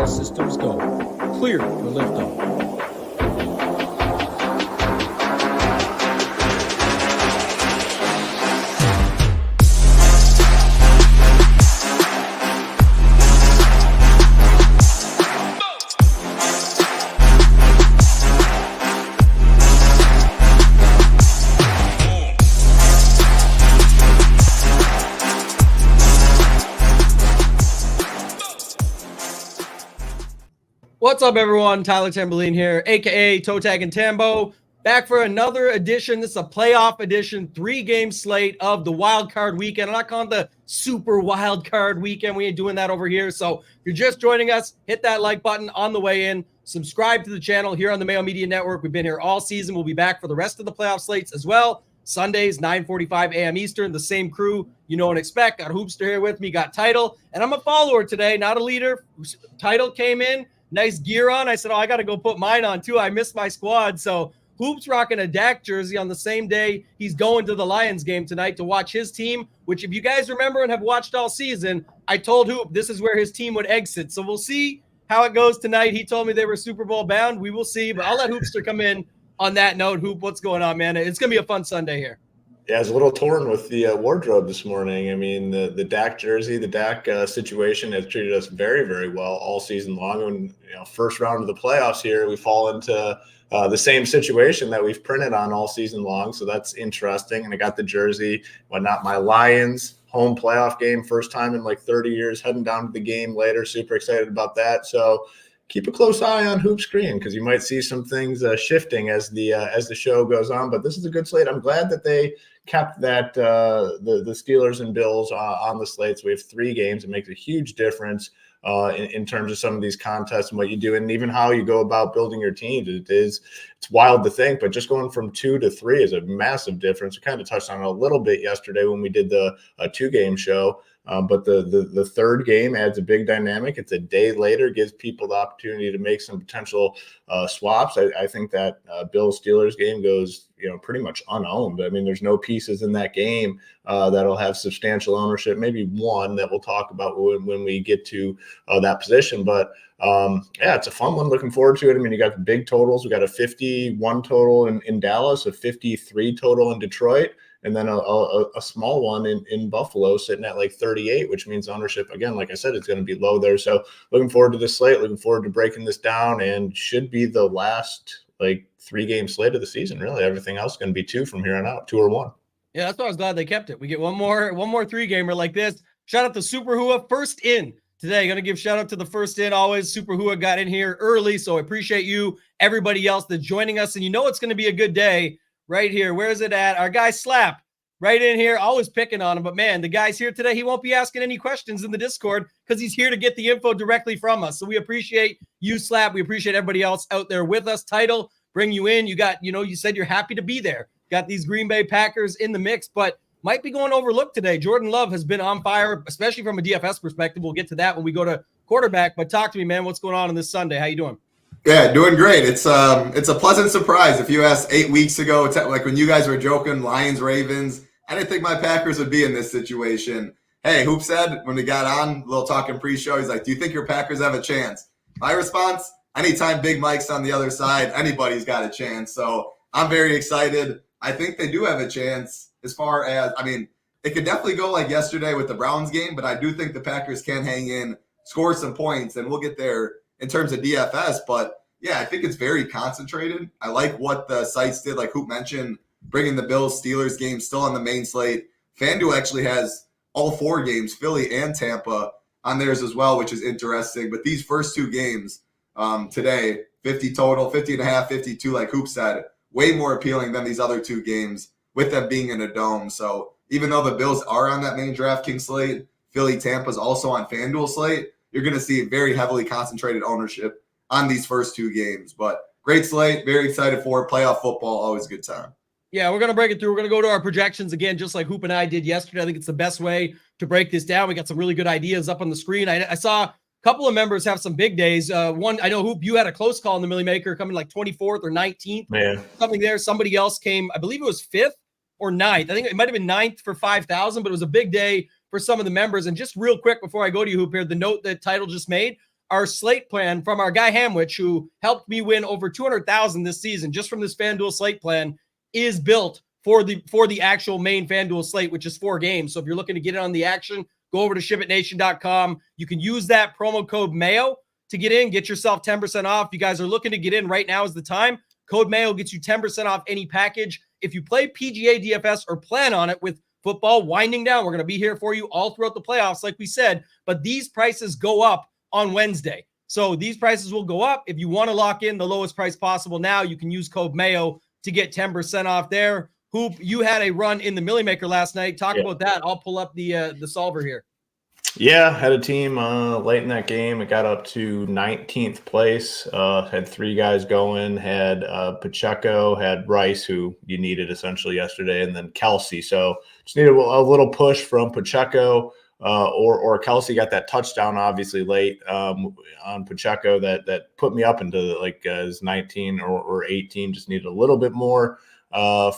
All systems go. Clear for liftoff. What's up, everyone? Tyler Tamboline here, a.k.a. ToeTagginTambo, back for another edition. This is a playoff edition, 3-game slate of the wild card weekend. I'm not calling it the super wild card weekend. We ain't doing that over here. So if you're just joining us, hit that like button on the way in. Subscribe to the channel here on the Mayo Media Network. We've been here all season. We'll be back for the rest of the playoff slates as well. Sundays, 9:45 a.m. Eastern, the same crew you know and expect. Got Hoopster here with me, got Title, and I'm a follower today, not a leader. Title came in. Nice gear on. I said, I got to go put mine on too. I missed my squad. So Hoop's rocking a Dak jersey on the same day he's going to the Lions game tonight to watch his team, which if you guys remember and have watched all season, I told Hoop this is where his team would exit. So we'll see how it goes tonight. He told me they were Super Bowl bound. We will see, but I'll let Hoopster come in on that note. Hoop, what's going on, man? It's going to be a fun Sunday here. Yeah, I was a little torn with the wardrobe this morning. I mean, the Dak jersey, the Dak situation has treated us very, very well all season long. And, first round of the playoffs here, we fall into the same situation that we've printed on all season long. So that's interesting. And I got the jersey, whatnot, my Lions home playoff game, first time in like 30 years, heading down to the game later. Super excited about that. So keep a close eye on Hoop Screen because you might see some things shifting as the show goes on. But this is a good slate. I'm glad that they kept that the Steelers and Bills on the slate. So we have 3 games. It makes a huge difference in terms of some of these contests and what you do and even how you go about building your teams. It's wild to think, but just going from 2 to 3 is a massive difference. We kind of touched on it a little bit yesterday when we did the 2-game show. But the third game adds a big dynamic. It's a day later, gives people the opportunity to make some potential swaps. I think that Bills-Steelers game goes, pretty much unowned. I mean, there's no pieces in that game that'll have substantial ownership. Maybe one that we'll talk about when we get to that position. But yeah, it's a fun one. Looking forward to it. I mean, you got the big totals. We got a 51 total in Dallas, a 53 total in Detroit. And then a small one in Buffalo sitting at like 38, which means ownership, again, like I said, it's going to be low there. So looking forward to this slate, looking forward to breaking this down, and should be the last 3-game slate of the season, really. Everything else is going to be 2 from here on out, 2 or 1. Yeah, that's why I was glad they kept it. We get one more 3-gamer like this. Shout out to Super Hua, first in today. Going to give shout out to the first in always. Super Hua got in here early, so I appreciate you, everybody else that's joining us. And it's going to be a good day. Right here. Where is it at? Our guy Slap right in here. Always picking on him. But, man, the guy's here today. He won't be asking any questions in the Discord because he's here to get the info directly from us. So we appreciate you, Slap. We appreciate everybody else out there with us. Title, bring you in. You got, you said you're happy to be there. Got these Green Bay Packers in the mix, but might be going overlooked today. Jordan Love has been on fire, especially from a DFS perspective. We'll get to that when we go to quarterback. But talk to me, man. What's going on this Sunday? How you doing? Yeah, doing great. It's a pleasant surprise. If you asked 8 weeks ago, like when you guys were joking, Lions, Ravens, I didn't think my Packers would be in this situation. Hey, Hoop said when we got on, a little talking pre-show, he's like, do you think your Packers have a chance? My response, anytime Big Mike's on the other side, anybody's got a chance. So I'm very excited. I think they do have a chance as far as, it could definitely go like yesterday with the Browns game, but I do think the Packers can hang in, score some points, and we'll get there in terms of DFS, but yeah, I think it's very concentrated. I like what the sites did, like Hoop mentioned, bringing the Bills-Steelers game still on the main slate. FanDuel actually has all 4 games, Philly and Tampa, on theirs as well, which is interesting. But these first 2 games today, 50 total, 50.5, 52, like Hoop said, way more appealing than these other 2 games with them being in a dome. So even though the Bills are on that main DraftKings slate, Philly, Tampa's also on FanDuel slate, you're going to see very heavily concentrated ownership on these first 2 games. But great slate, very excited for playoff football, always a good time. Yeah, we're going to break it through. We're going to go to our projections again, just like Hoop and I did yesterday. I think it's the best way to break this down. We got some really good ideas up on the screen. I saw a couple of members have some big days. One, I know, Hoop, you had a close call in the Millie Maker coming like 24th or 19th. Man. Something there. Somebody else came, I believe it was 5th or 9th. I think it might have been 9th for 5,000, but it was a big day for some of the members. And just real quick before I go to you, Hoop, here, the note that Title just made, our Slate plan from our guy Hamwich, who helped me win over 200,000 this season just from this FanDuel Slate plan, is built for the actual main FanDuel slate, which is 4 games. So if you're looking to get in on the action, go over to shipitnation.com. You can use that promo code MAYO to get in, get yourself 10% off. If you guys are looking to get in, right now is the time. Code MAYO gets you 10% off any package. If you play PGA DFS or plan on it with football winding down, we're going to be here for you all throughout the playoffs, like we said, but these prices go up on Wednesday. So these prices will go up. If you want to lock in the lowest price possible now, you can use code MAYO to get 10% off there. Hoop, you had a run in the Millie Maker last night. Talk about that. I'll pull up the solver here. Yeah, had a team late in that game. It got up to 19th place. Had 3 guys going. Had Pacheco, had Rice, who you needed essentially yesterday, and then Kelsey. So just needed a little push from Pacheco. Or Kelsey got that touchdown obviously late on Pacheco that put me up into his 19 or 18. Just needed a little bit more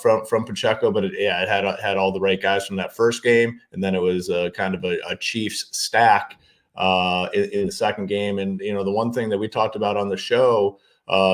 from Pacheco, but it had all the right guys from that first game, and then it was kind of a Chiefs stack in the second game. And the one thing that we talked about on the show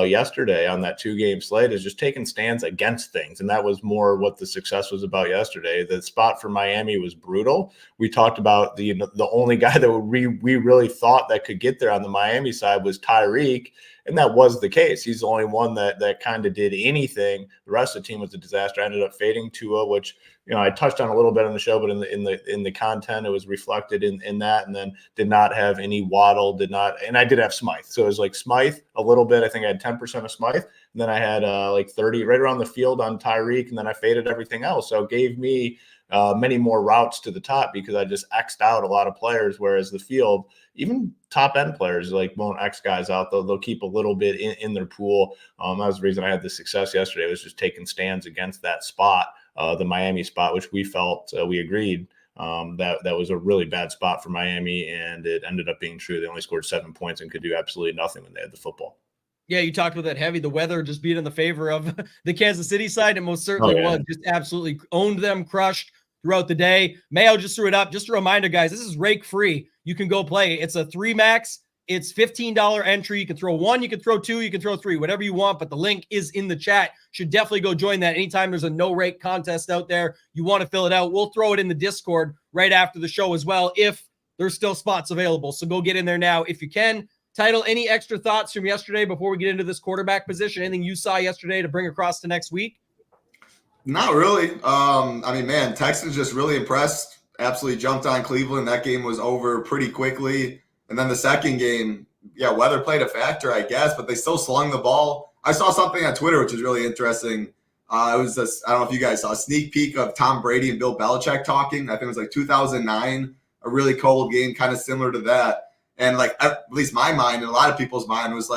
yesterday on that 2-game slate is just taking stands against things, and that was more what the success was about yesterday. The spot for Miami was brutal. We talked about the only guy that we really thought that could get there on the Miami side was Tyreek, and that was the case. He's the only one that kind of did anything. The rest of the team was a disaster. I ended up fading Tua, which I touched on a little bit on the show, but in the content, it was reflected in that. And then did not have any Waddle, and I did have Smythe. So it was like Smythe a little bit. I think I had 10% of Smythe, and then I had 30 right around the field on Tyreek, and then I faded everything else. So it gave me many more routes to the top because I just X'd out a lot of players, whereas the field, even top end players won't X guys out. They'll keep a little bit in their pool. That was the reason I had the success yesterday, was just taking stands against that spot, the Miami spot, which we felt, we agreed that was a really bad spot for Miami, and it ended up being true. They only scored 7 points and could do absolutely nothing when they had the football. Yeah, you talked about that heavy. The weather just being in the favor of the Kansas City side. It most certainly was. Just absolutely owned them, crushed throughout the day. Mayo just threw it up. Just a reminder, guys, this is rake free. You can go play. It's a 3 max. It's $15 entry. You can throw 1, you can throw 2, you can throw 3, whatever you want, but the link is in the chat. Should definitely go join that. Anytime there's a no rake contest out there, you want to fill it out, we'll throw it in the Discord right after the show as well, if there's still spots available. So go get in there now if you can. Title, any extra thoughts from yesterday before we get into this quarterback position? Anything you saw yesterday to bring across to next week? Not really. Man, Texans just really impressed. Absolutely jumped on Cleveland. That game was over pretty quickly. And then the second game, weather played a factor, I guess, but they still slung the ball. I saw something on Twitter, which was really interesting. It was this, I don't know if you guys saw a sneak peek of Tom Brady and Bill Belichick talking. I think it was 2009, a really cold game, kind of similar to that. And at least my mind and a lot of people's mind was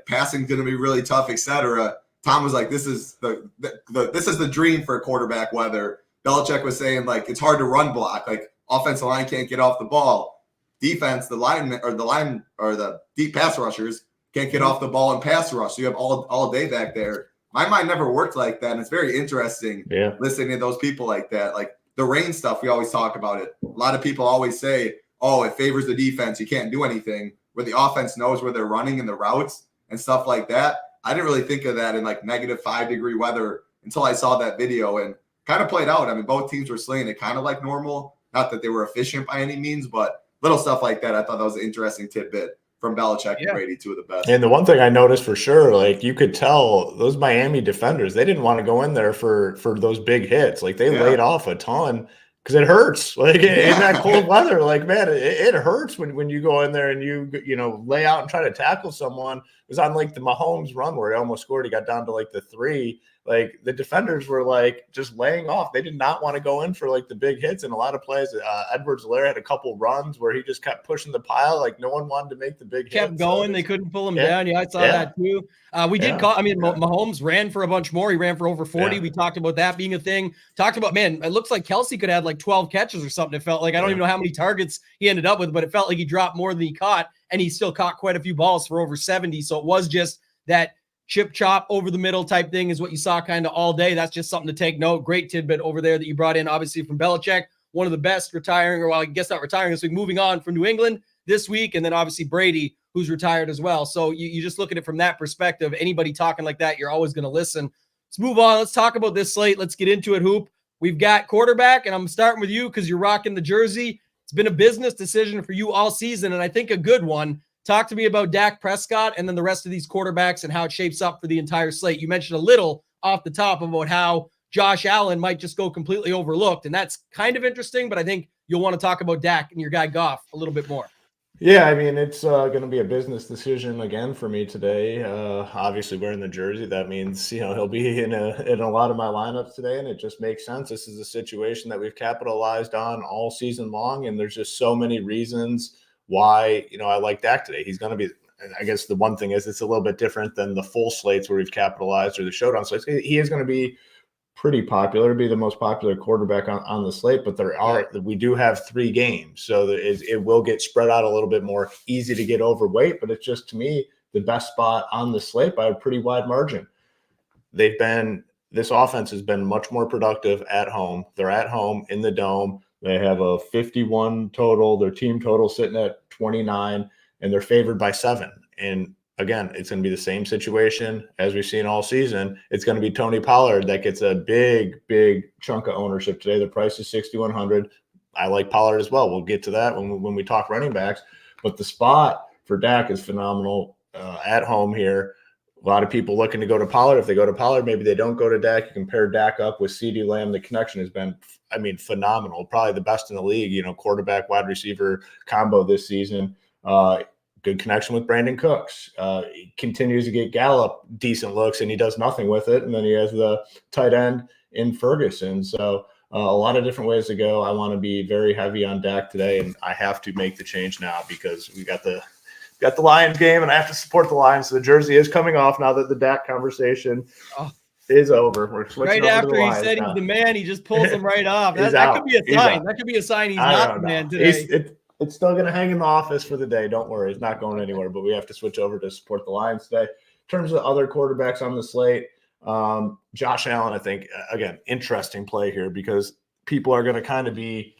passing's going to be really tough, etc. Tom was like, this is the dream for quarterback weather. Belichick was saying it's hard to run block. Offensive line can't get off the ball. Defense, the deep pass rushers can't get off the ball and pass rush. So you have all day back there. My mind never worked like that. And it's very interesting listening to those people like that. The rain stuff, we always talk about it. A lot of people always say, oh, it favors the defense. You can't do anything. Where the offense knows where they're running and the routes and stuff like that. I didn't really think of that in -5-degree weather until I saw that video, and kind of played out. I mean, both teams were slaying it kind of like normal. Not that they were efficient by any means, but little stuff like that. I thought that was an interesting tidbit from Belichick and Brady, two of the best. And the one thing I noticed for sure, you could tell those Miami defenders, they didn't want to go in there for those big hits. They laid off a ton. Because it hurts, in that cold weather. Man, it hurts when you go in there and you lay out and try to tackle someone. It was on the Mahomes run where he almost scored. He got down to the 3. The defenders were just laying off. They did not want to go in for the big hits. And a lot of plays, Edwards-Helaire had a couple runs where he just kept pushing the pile. No one wanted to make the big hits. Kept going. They couldn't pull him down. Yeah, I saw that too. We did call. Mahomes ran for a bunch more. He ran for over 40. Yeah. We talked about that being a thing. Talked about, man, it looks like Kelsey could have 12 catches or something. It felt I don't even know how many targets he ended up with, but it felt like he dropped more than he caught, and he still caught quite a few balls for over 70. So it was just that chip chop over the middle type thing is what you saw kind of all day. That's just something to take note. Great tidbit over there that you brought in, obviously from Belichick, one of the best retiring, or I guess not retiring this week, moving on from New England. this week, and then obviously Brady, who's retired as well. So you just look at it from that perspective. Anybody talking like that, you're always going to listen. Let's move on. Let's talk about this slate. Let's get into it, Hoop. We've got quarterback, and I'm starting with you because you're rocking the jersey. It's been a business decision for you all season, and I think a good one. Talk to me about Dak Prescott and then the rest of these quarterbacks and how it shapes up for the entire slate. You mentioned a little off the top about how Josh Allen might just go completely overlooked, and that's kind of interesting, but I think you'll want to talk about Dak and your guy Goff a little bit more. Yeah, I mean, it's going to be a business decision again for me today. Obviously, wearing the jersey, that means, he'll be in a lot of my lineups today, and it just makes sense. This is a situation that we've capitalized on all season long, and there's just so many reasons why, I like Dak today. He's going to be, I guess the one thing is it's a little bit different than the full slates where we've capitalized or the showdown slates. He is going to be pretty popular, be the most popular quarterback on the slate, but we do have 3 games, so it will get spread out a little bit more, easy to get overweight, but it's just, to me, the best spot on the slate by a pretty wide margin. This offense has been much more productive at home. They're at home in the Dome. They have a 51 total, their team total sitting at 29, and they're favored by 7. And again, it's going to be the same situation as we've seen all season. It's going to be Tony Pollard that gets a big, big chunk of ownership today. The price is $6,100. I like Pollard as well. We'll get to that when we talk running backs. But the spot for Dak is phenomenal at home here. A lot of people looking to go to Pollard. If they go to Pollard, maybe they don't go to Dak. You can pair Dak up with CeeDee Lamb. The connection has been, phenomenal. Probably the best in the league, quarterback, wide receiver combo this season. Good connection with Brandon Cooks. He continues to get Gallup decent looks, and he does nothing with it. And then he has the tight end in Ferguson. So a lot of different ways to go. I want to be very heavy on Dak today, and I have to make the change now because we got the Lions game, and I have to support the Lions. So the jersey is coming off now that the Dak conversation is over. We're switching right over after to the he Lions said now. he's the man, he just pulls him right off. That could be a sign. That could be a sign he's not the man today. It's still going to hang in the office for the day. Don't worry. It's not going anywhere, but we have to switch over to support the Lions today. In terms of other quarterbacks on the slate, Josh Allen, I think, again, interesting play here because people are going to kind of be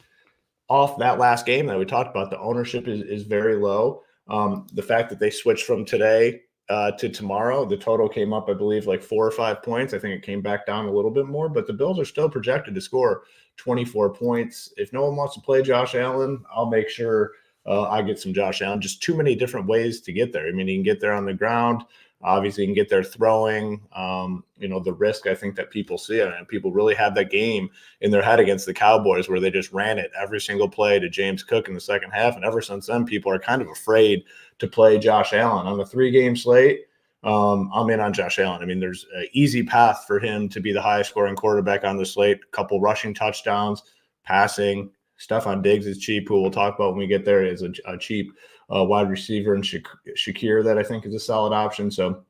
off that last game that we talked about. The ownership is very low. The fact that they switched from today to tomorrow, the total came up, I believe, like 4 or 5 points. I think it came back down a little bit more, but the Bills are still projected to score 24 points. If no one wants to play Josh Allen, I'll make sure I get some Josh Allen. Just too many different ways to get there. I mean, you can get there on the ground. Obviously, you can get there throwing. The risk I think that people see, and people really have that game in their head against the Cowboys where they just ran it every single play to James Cook in the second half. And ever since then, people are kind of afraid to play Josh Allen. On the 3-game slate, I'm in on Josh Allen. I mean, there's an easy path for him to be the highest scoring quarterback on the slate. A couple rushing touchdowns, passing. Stephon Diggs is cheap, who we'll talk about when we get there, is a cheap wide receiver, and Shakir that I think is a solid option. So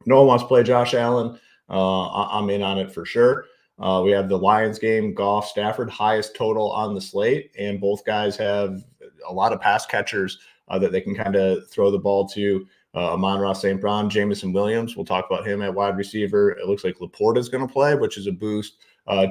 no one wants to play Josh Allen. I'm in on it for sure. We have the Lions game, Goff, Stafford, highest total on the slate, and both guys have a lot of pass catchers that they can kind of throw the ball to. Amon-Ra St. Brown, Jameson Williams. We'll talk about him at wide receiver. It looks like Laporta is going to play, which is a boost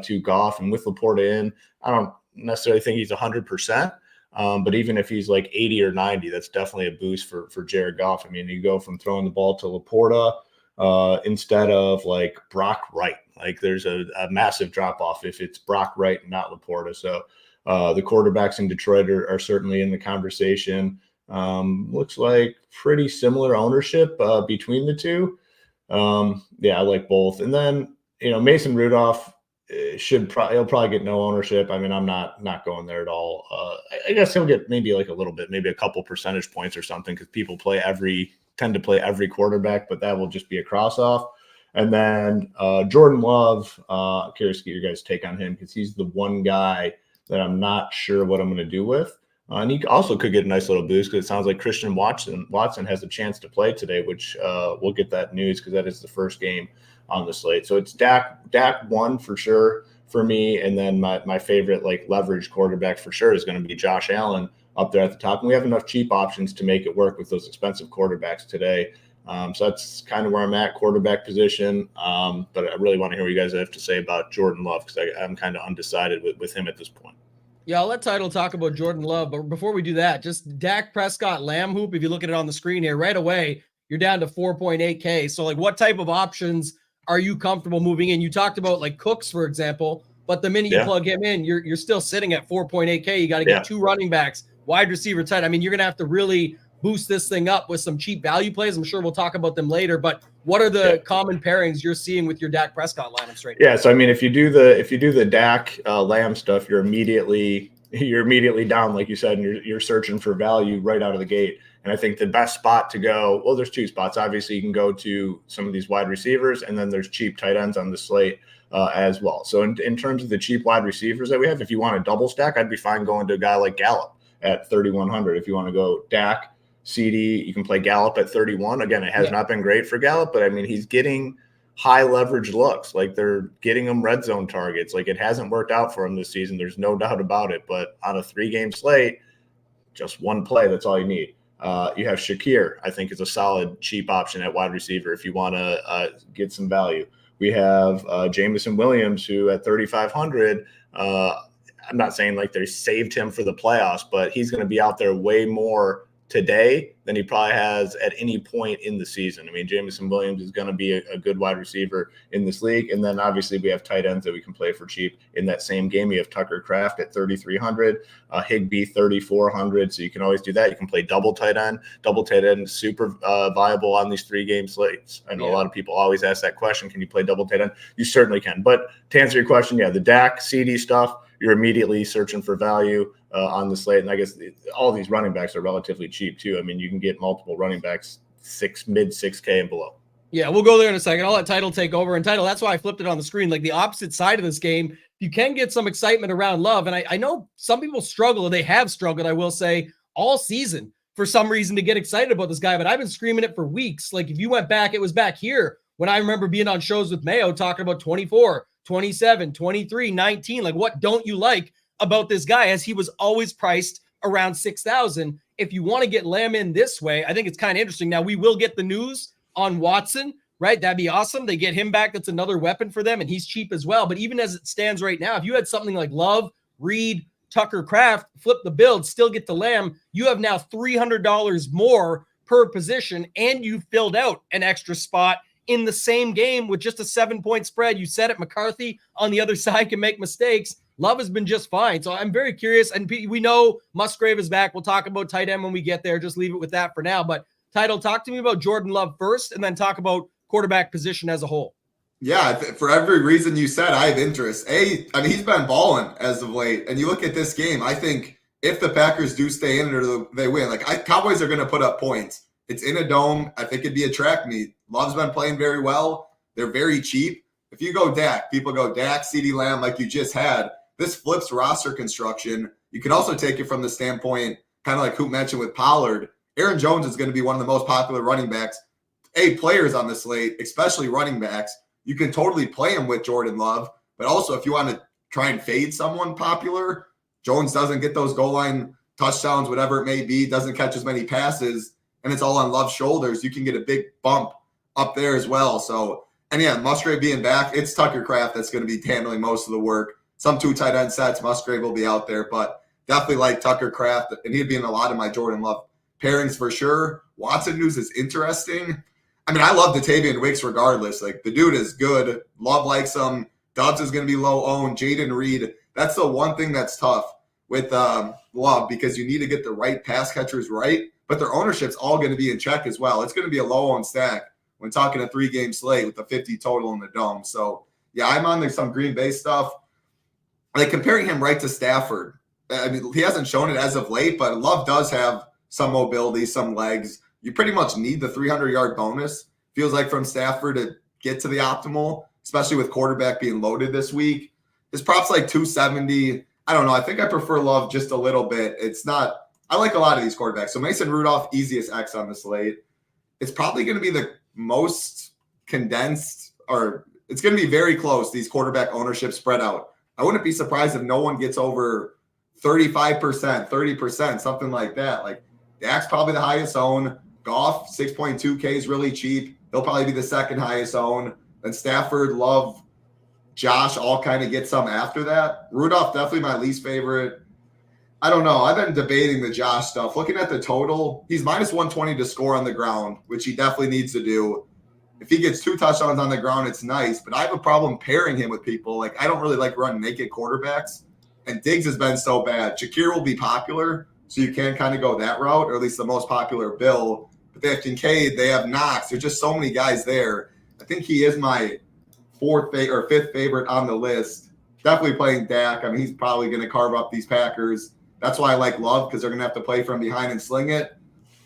to Goff. And with Laporta in, I don't necessarily think he's 100%. But even if he's like 80 or 90, that's definitely a boost for Jared Goff. I mean, you go from throwing the ball to Laporta instead of like Brock Wright. Like there's a massive drop off if it's Brock Wright and not Laporta. So the quarterbacks in Detroit are certainly in the conversation. Looks like pretty similar ownership between the two. I like both. And then, Mason Rudolph he'll probably get no ownership. I mean, I'm not going there at all. I guess he'll get maybe like a little bit, maybe a couple percentage points or something because people tend to play every quarterback, but that will just be a cross off. And then Jordan Love, curious to get your guys' take on him because he's the one guy that I'm not sure what I'm going to do with. And he also could get a nice little boost because it sounds like Christian Watson has a chance to play today, which we'll get that news because that is the first game on the slate. So it's Dak 1 for sure for me. And then my favorite like leverage quarterback for sure is going to be Josh Allen up there at the top. And we have enough cheap options to make it work with those expensive quarterbacks today. So that's kind of where I'm at, quarterback position. But I really want to hear what you guys have to say about Jordan Love because I'm kind of undecided with him at this point. Yeah, I'll let Title talk about Jordan Love, but before we do that, just Dak Prescott Lamb hoop. If you look at it on the screen here, right away, you're down to 4.8K. So, like, what type of options are you comfortable moving in? You talked about like Cooks, for example, but the minute you plug him in, you're still sitting at 4.8K. You got to get two running backs, wide receiver, tight. I mean, you're gonna have to really boost this thing up with some cheap value plays. I'm sure we'll talk about them later, but what are the common pairings you're seeing with your Dak Prescott lineups right now? Yeah, so I mean, if you do the Dak Lamb stuff, you're immediately down, like you said, and you're searching for value right out of the gate. And I think the best spot to go, well, there's two spots. Obviously, you can go to some of these wide receivers, and then there's cheap tight ends on the slate as well. So in terms of the cheap wide receivers that we have, if you want a double stack, I'd be fine going to a guy like Gallup at 3,100. If you want to go Dak, CD, you can play Gallup at 31. Again, it has not been great for Gallup, but I mean, he's getting high leverage looks. Like, they're getting him red zone targets. Like, it hasn't worked out for him this season. There's no doubt about it. But on a 3-game slate, just one play, that's all you need. You have Shakir, I think, is a solid cheap option at wide receiver if you want to get some value. We have Jameson Williams, who at 3,500, I'm not saying like they saved him for the playoffs, but he's going to be out there way more today than he probably has at any point in the season. I mean, Jameson Williams is going to be a good wide receiver in this league. And then obviously we have tight ends that we can play for cheap in that same game. You have Tucker Kraft at 3,300, Higbee 3,400. So you can always do that. You can play double tight end. Double tight end is super viable on these 3-game slates. I know a lot of people always ask that question. Can you play double tight end? You certainly can. But to answer your question, the Dak, CD stuff, you're immediately searching for value on the slate. And I guess all these running backs are relatively cheap too. I mean, you can get multiple running backs mid 6K and below. Yeah, we'll go there in a second. I'll let Title take over. And Title, that's why I flipped it on the screen. Like, the opposite side of this game, you can get some excitement around Love. And I know some people struggle, and they have struggled, I will say, all season for some reason to get excited about this guy. But I've been screaming it for weeks. Like, if you went back, it was back here when I remember being on shows with Mayo talking about 24, 27, 23, 19. Like, what don't you like about this guy, as he was always priced around 6,000? If you want to get Lamb in this way, I think it's kind of interesting. Now, we will get the news on Watson, right? That'd be awesome. They get him back. That's another weapon for them, and he's cheap as well. But even as it stands right now, if you had something like Love, Reed, Tucker Kraft, flip the build, still get the Lamb, you have now $300 more per position, and you filled out an extra spot in the same game with just a 7-point spread. You said it, McCarthy on the other side can make mistakes. Love has been just fine. So I'm very curious. And we know Musgrave is back. We'll talk about tight end when we get there. Just leave it with that for now. But Title, talk to me about Jordan Love first, and then talk about quarterback position as a whole. Yeah, for every reason you said, I have interest. I mean, he's been balling as of late. And you look at this game, I think if the Packers do stay in it or they win, Cowboys are going to put up points. It's in a dome. I think it'd be a track meet. Love's been playing very well. They're very cheap. If you go Dak, people go Dak, CeeDee Lamb like you just had. This flips roster construction. You can also take it from the standpoint, kind of like Hoop mentioned with Pollard. Aaron Jones is going to be one of the most popular running backs, players on the slate, especially running backs. You can totally play him with Jordan Love, but also if you want to try and fade someone popular, Jones doesn't get those goal line touchdowns, whatever it may be, doesn't catch as many passes, and it's all on Love's shoulders. You can get a big bump up there as well. So, and yeah, Musgrave being back, it's Tucker Kraft that's going to be handling most of the work. Some 2 tight end sets, Musgrave will be out there, but definitely like Tucker Kraft, and he'd be in a lot of my Jordan Love pairings for sure. Watson news is interesting. I mean, I love Dontayvion Wicks regardless. Like, the dude is good. Love likes him. Dobbs is going to be low owned. Jaden Reed. That's the one thing that's tough with Love, because you need to get the right pass catchers right, but their ownership's all going to be in check as well. It's going to be a low owned stack when talking a 3-game slate with a 50 total in the dome. So, yeah, I'm on some Green Bay stuff. Like, comparing him right to Stafford. I mean, he hasn't shown it as of late, but Love does have some mobility, some legs. You pretty much need the 300-yard bonus, feels like, from Stafford to get to the optimal, especially with quarterback being loaded this week. His props like 270. I don't know. I think I prefer Love just a little bit. It's not – I like a lot of these quarterbacks. So Mason Rudolph, easiest X on the slate. It's probably going to be the most condensed, or it's going to be very close, these quarterback ownership spread out. I wouldn't be surprised if no one gets over 35%, 30%, something like that. Like, Dak's probably the highest own. Goff, 6.2K is really cheap. He'll probably be the second highest own. Then Stafford, Love, Josh all kind of get some after that. Rudolph, definitely my least favorite. I don't know. I've been debating the Josh stuff. Looking at the total, he's minus 120 to score on the ground, which he definitely needs to do. If he gets 2 touchdowns on the ground, it's nice. But I have a problem pairing him with people. Like, I don't really like running naked quarterbacks. And Diggs has been so bad. Shakir will be popular, so you can kind of go that route, or at least the most popular Bill. But they have Kincaid, they have Knox. There's just so many guys there. I think he is my 5th favorite on the list. Definitely playing Dak. I mean, he's probably going to carve up these Packers. That's why I like Love, because they're going to have to play from behind and sling it.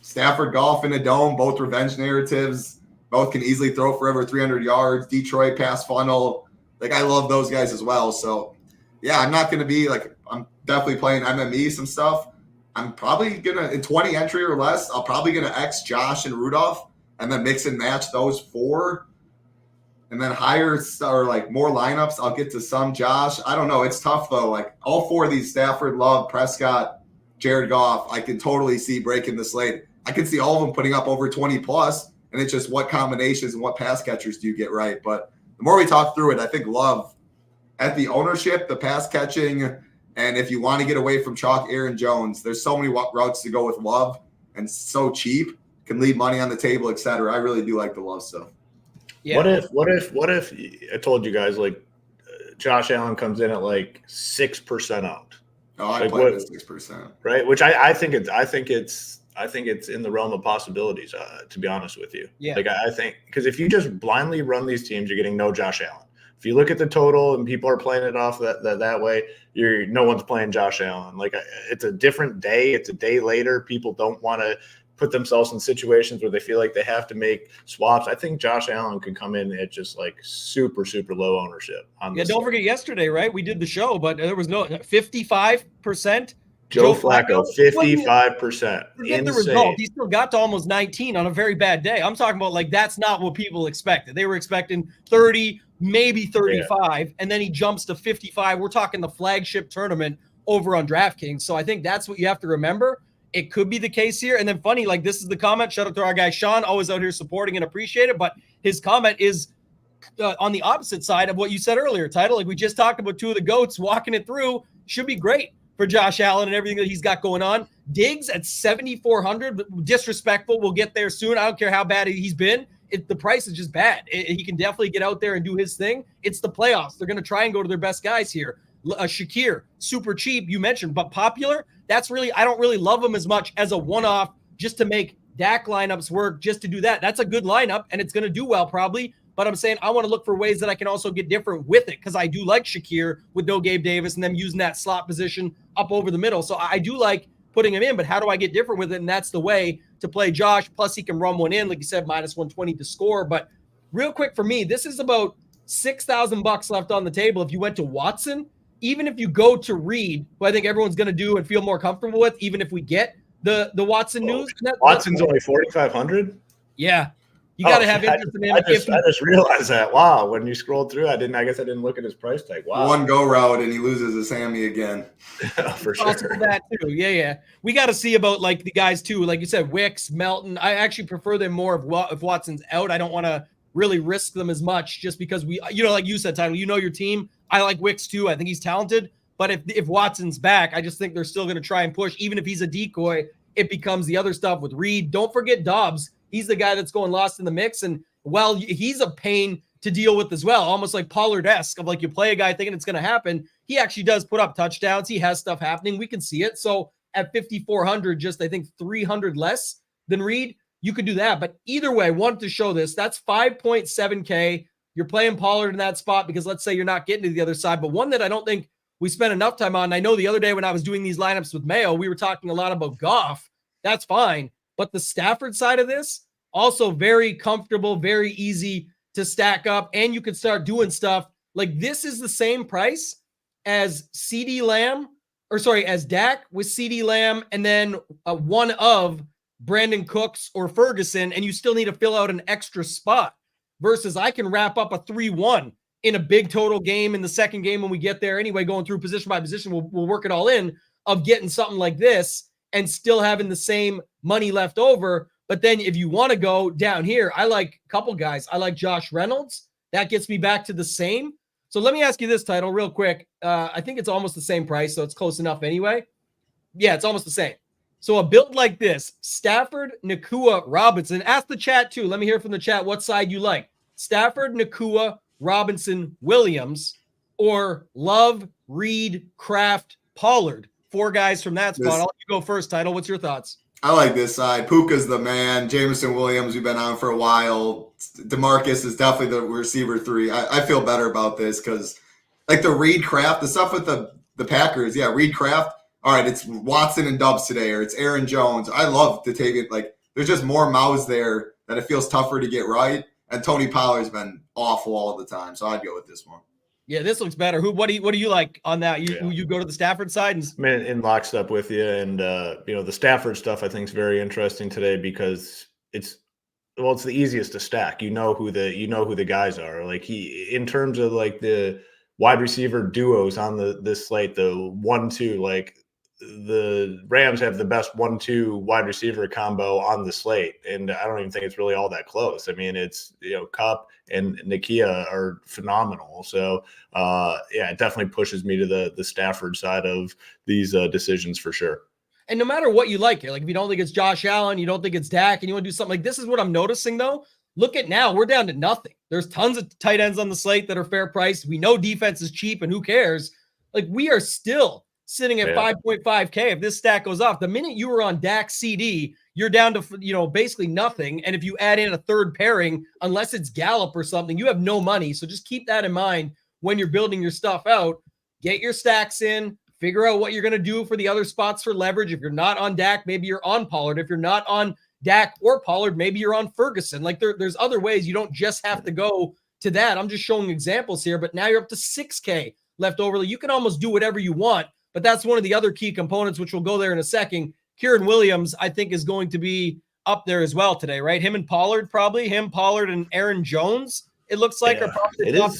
Stafford, Goff in a dome, both revenge narratives. Both can easily throw for over 300 yards. Detroit pass funnel. Like, I love those guys as well. So, yeah, I'm not going to be like, I'm definitely playing MME, some stuff. I'm probably going to, in 20 entry or less, I'm probably going to X Josh and Rudolph and then mix and match those 4. And then higher or like more lineups, I'll get to some Josh. I don't know. It's tough, though. Like, all 4 of these, Stafford, Love, Prescott, Jared Goff, I can totally see breaking the slate. I can see all of them putting up over 20 plus, and it's just what combinations and what pass catchers do you get right. But the more we talk through it, I think Love at the ownership, the pass catching, and if you want to get away from chalk Aaron Jones, there's so many routes to go with Love and so cheap, can leave money on the table, etc. I really do like the Love stuff. Yeah. What if I told you guys like Josh Allen comes in at like 6% out? Oh, I like play with 6%. Right, which I think it's in the realm of possibilities. To be honest with you, yeah. Like I think because if you just blindly run these teams, you're getting no Josh Allen. If you look at the total and people are playing it off that way, no one's playing Josh Allen. Like it's a different day. It's a day later. People don't want to put themselves in situations where they feel like they have to make swaps. I think Josh Allen could come in at just like super, super low ownership. Don't forget yesterday, right? We did the show, but there was no 55%. Joe Flacco, 55%. Forget the result. He still got to almost 19 on a very bad day. I'm talking about like that's not what people expected. They were expecting 30, maybe 35, and then he jumps to 55. We're talking the flagship tournament over on DraftKings. So I think that's what you have to remember. It could be the case here. And then funny, like this is the comment. Shout out to our guy Sean, always out here supporting and appreciate it. But his comment is on the opposite side of what you said earlier, Title. Like we just talked about 2 of the GOATs walking it through. Should be great for Josh Allen and everything that he's got going on. Diggs at 7,400, disrespectful. We'll get there soon. I don't care how bad he's been. The price is just bad. He can definitely get out there and do his thing. It's the playoffs. They're going to try and go to their best guys here. Shakir, super cheap, you mentioned, but popular. That's really, I don't really love him as much as a one-off just to make Dak lineups work, just to do that. That's a good lineup, and it's going to do well probably. But I'm saying I want to look for ways that I can also get different with it because I do like Shakir with no Gabe Davis and them using that slot position up over the middle. So I do like putting him in, but how do I get different with it? And that's the way to play Josh. Plus, he can run one in, like you said, minus 120 to score. But real quick for me, this is about $6,000 left on the table. If you went to Watson, even if you go to Reed, who I think everyone's going to do and feel more comfortable with, even if we get the Watson news. Watson's only 4,500. Yeah. You got to have interest in him. I just realized that. Wow. When you scrolled through, I guess I didn't look at his price tag. Wow. One go route and he loses his hammy again. For sure. That too. Yeah. We got to see about like the guys too. Like you said, Wicks, Melton. I actually prefer them more if Watson's out. I don't want to really risk them as much just because like you said, Title, your team. I like Wicks too. I think he's talented. But if Watson's back, I just think they're still going to try and push. Even if he's a decoy, it becomes the other stuff with Reed. Don't forget Dobbs. He's the guy that's going lost in the mix. And, well, he's a pain to deal with as well, almost like Pollard-esque of like you play a guy thinking it's going to happen. He actually does put up touchdowns. He has stuff happening. We can see it. So at 5,400, just I think 300 less than Reed, you could do that. But either way, I wanted to show this. That's 5.7K. You're playing Pollard in that spot because let's say you're not getting to the other side. But one that I don't think we spent enough time on. I know the other day when I was doing these lineups with Mayo, we were talking a lot about Goff. That's fine. But the Stafford side of this, also very comfortable, very easy to stack up. And you could start doing stuff like this is the same price as as Dak with CeeDee Lamb and then one of Brandon Cooks or Ferguson, and you still need to fill out an extra spot versus I can wrap up a 3-1 in a big total game in the second game when we get there. Anyway, going through position by position, we'll work it all in of getting something like this and still having the same money left over. But then if you want to go down here, I like a couple guys. I like Josh Reynolds. That gets me back to the same. So let me ask you this, Title, real quick. I think it's almost the same price, so it's close enough anyway. Yeah, it's almost the same. So a build like this, Stafford, Nakua, Robinson. Ask the chat too. Let me hear from the chat what side you like. Stafford, Nakua, Robinson, Williams, or Love, Reed, Kraft, Pollard. 4 guys from that spot. I'll let you go first, Title. What's your thoughts? I like this side. Puka's the man. Jameson Williams, we've been on for a while. DeMarcus is definitely the receiver 3. I feel better about this because, like the Reed Kraft, the stuff with the Packers, yeah, Reed Kraft. All right, it's Watson and Dubs today, or it's Aaron Jones. I love to take it. Like, there's just more mouths there that it feels tougher to get right. And Tony Pollard's been awful all the time, so I'd go with this one. Yeah, this looks better. What do you like on that? You go to the Stafford side? And I'm in lockstep with you, and the Stafford stuff I think is very interesting today because it's the easiest to stack. You know who the guys are. Like in terms of like the wide receiver duos on this slate, the 1-2, like the Rams have the best 1-2 wide receiver combo on the slate, and I don't even think it's really all that close. I mean, it's Kupp and Nakia are phenomenal. So it definitely pushes me to the Stafford side of these decisions for sure. And no matter what you like, if you don't think it's Josh Allen, you don't think it's Dak, and you want to do something like this, is what I'm noticing though. Look at now, we're down to nothing. There's tons of tight ends on the slate that are fair priced. We know defense is cheap, and who cares? Like we are still sitting at 5.5K. If this stack goes off, the minute you were on Dak CD, you're down to basically nothing. And if you add in a third pairing, unless it's Gallup or something, you have no money. So just keep that in mind when you're building your stuff out. Get your stacks in. Figure out what you're going to do for the other spots for leverage. If you're not on Dak, maybe you're on Pollard. If you're not on Dak or Pollard, maybe you're on Ferguson. Like there's other ways. You don't just have to go to that. I'm just showing examples here, but now you're up to 6K left over. You can almost do whatever you want. But that's one of the other key components, which we'll go there in a second. Kieran Williams, I think, is going to be up there as well today, right? Him and Pollard, probably. Him, Pollard, and Aaron Jones, it looks like, are probably the top.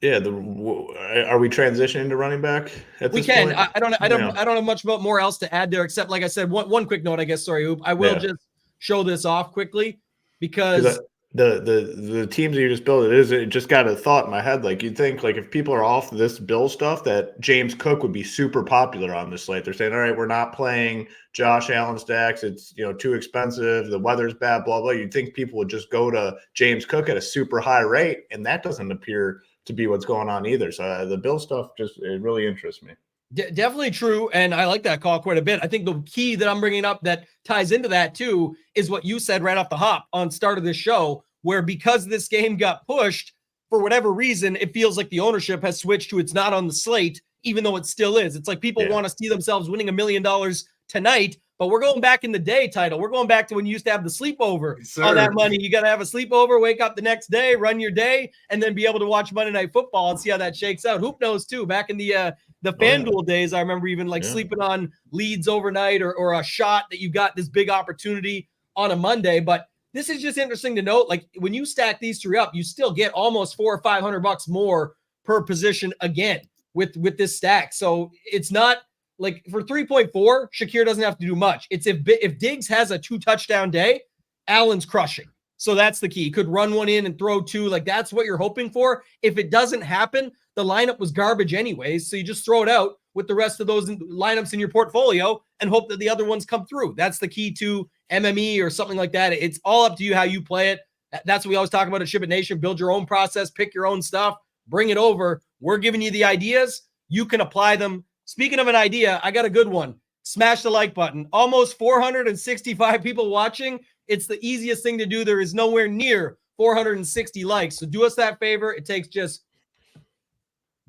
Yeah, are we transitioning to running back at this point? I don't have much more else to add there, except, like I said, one quick note, I guess. Sorry, Oop. I will just show this off quickly because the teams that you just built, it just got a thought in my head. Like you'd think, like if people are off this Bill stuff, that James Cook would be super popular on this slate. They're saying, all right, we're not playing Josh Allen stacks. It's too expensive. The weather's bad. Blah blah. You'd think people would just go to James Cook at a super high rate, and that doesn't appear to be what's going on either. So the Bill stuff it really interests me. Definitely true. And I like that call quite a bit. I think the key that I'm bringing up that ties into that too is what you said right off the hop on start of this show, where because this game got pushed for whatever reason, it feels like the ownership has switched to it's not on the slate, even though it still is. It's like people want to see themselves winning $1 million tonight, but we're going back in the day, Title. We're going back to when you used to have the sleepover on that money. You got to have a sleepover, wake up the next day, run your day, and then be able to watch Monday Night Football and see how that shakes out. Hoop knows too. Back in the FanDuel days, I remember even sleeping on leads overnight or a shot that you got this big opportunity on a Monday. But this is just interesting to note. Like when you stack these 3 up, you still get almost $400 or $500 more per position again with this stack. So it's not like for 3.4, Shakir doesn't have to do much. It's if Diggs has a 2 touchdown day, Allen's crushing. So that's the key. He could run one in and throw 2. Like that's what you're hoping for. If it doesn't happen, the lineup was garbage anyways. So you just throw it out with the rest of those lineups in your portfolio and hope that the other ones come through. That's the key to MME or something like that. It's all up to you how you play it. That's what we always talk about at SHIPIT Nation. Build your own process, pick your own stuff, bring it over. We're giving you the ideas. You can apply them. Speaking of an idea, I got a good one. Smash the like button. Almost 465 people watching. It's the easiest thing to do. There is nowhere near 460 likes. So do us that favor. It takes just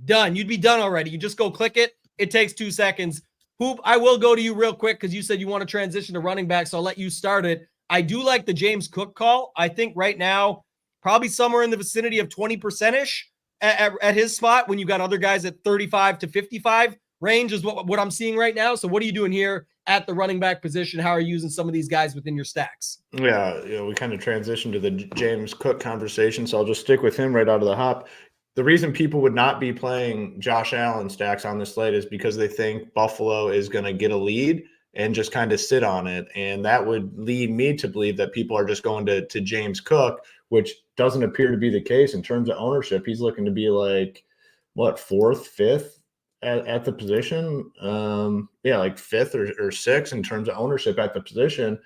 done. You'd be done already. You just go click it. It takes 2 seconds. Hoop, I will go to you real quick because you said you want to transition to running back, so I'll let you start it. I do like the James Cook call. I think right now, probably somewhere in the vicinity of 20%-ish at his spot when you got other guys at 35 to 55 range is what I'm seeing right now. So what are you doing here at the running back position? How are you using some of these guys within your stacks? Yeah, we kind of transitioned to the James Cook conversation, so I'll just stick with him right out of the hop. The reason people would not be playing Josh Allen stacks on this slate is because they think Buffalo is going to get a lead and just kind of sit on it. And that would lead me to believe that people are just going to James Cook, which doesn't appear to be the case in terms of ownership. He's looking to be like, 4th, 5th at the position. Like fifth or sixth in terms of ownership at the position.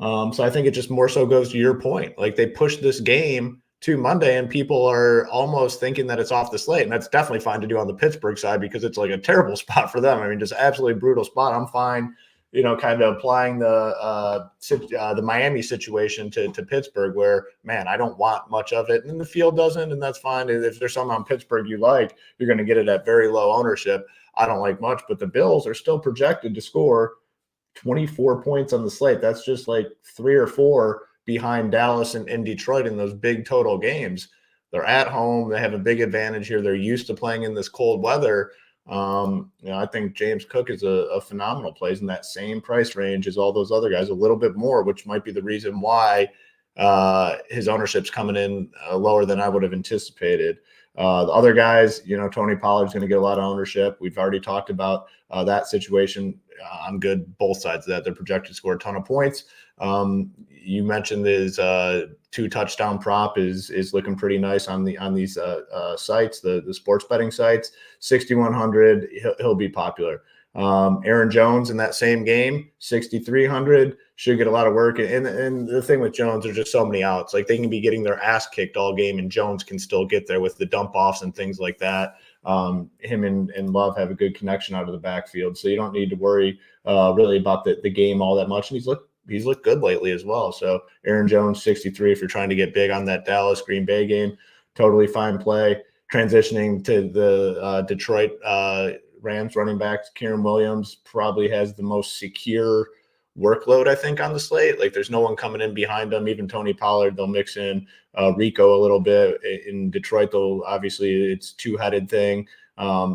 So I think it just more so goes to your point. Like they pushed this game to Monday and people are almost thinking that it's off the slate. And that's definitely fine to do on the Pittsburgh side because it's like a terrible spot for them. I mean, just absolutely brutal spot. I'm fine, kind of applying the Miami situation to Pittsburgh where, man, I don't want much of it. And the field doesn't, and that's fine. If there's something on Pittsburgh you like, you're going to get it at very low ownership. I don't like much, but the Bills are still projected to score 24 points on the slate. That's just like 3 or 4 behind Dallas and Detroit in those big total games. They're at home. They have a big advantage here. They're used to playing in this cold weather. I think James Cook is a phenomenal play. He's in that same price range as all those other guys, a little bit more, which might be the reason why his ownership's coming in lower than I would have anticipated. The other guys, Tony Pollard's going to get a lot of ownership. We've already talked about that situation. I'm good both sides of that. They're projected to score a ton of points. You mentioned his 2 touchdown prop is looking pretty nice on these sites, the sports betting sites. 6,100, he'll be popular. Aaron Jones in that same game, 6,300, should get a lot of work. And the thing with Jones, there's just so many outs. Like they can be getting their ass kicked all game, and Jones can still get there with the dump offs and things like that. Him and Love have a good connection out of the backfield, so you don't need to worry really about the game all that much. And he's looked good lately as well. So Aaron Jones, 63, if you're trying to get big on that Dallas Green Bay game, totally fine play. Transitioning to the Detroit Rams running backs, Kieran Williams probably has the most secure workload, I think, on the slate. Like there's no one coming in behind him. Even Tony Pollard, they'll mix in Rico a little bit. In Detroit, though, obviously it's 2-headed thing.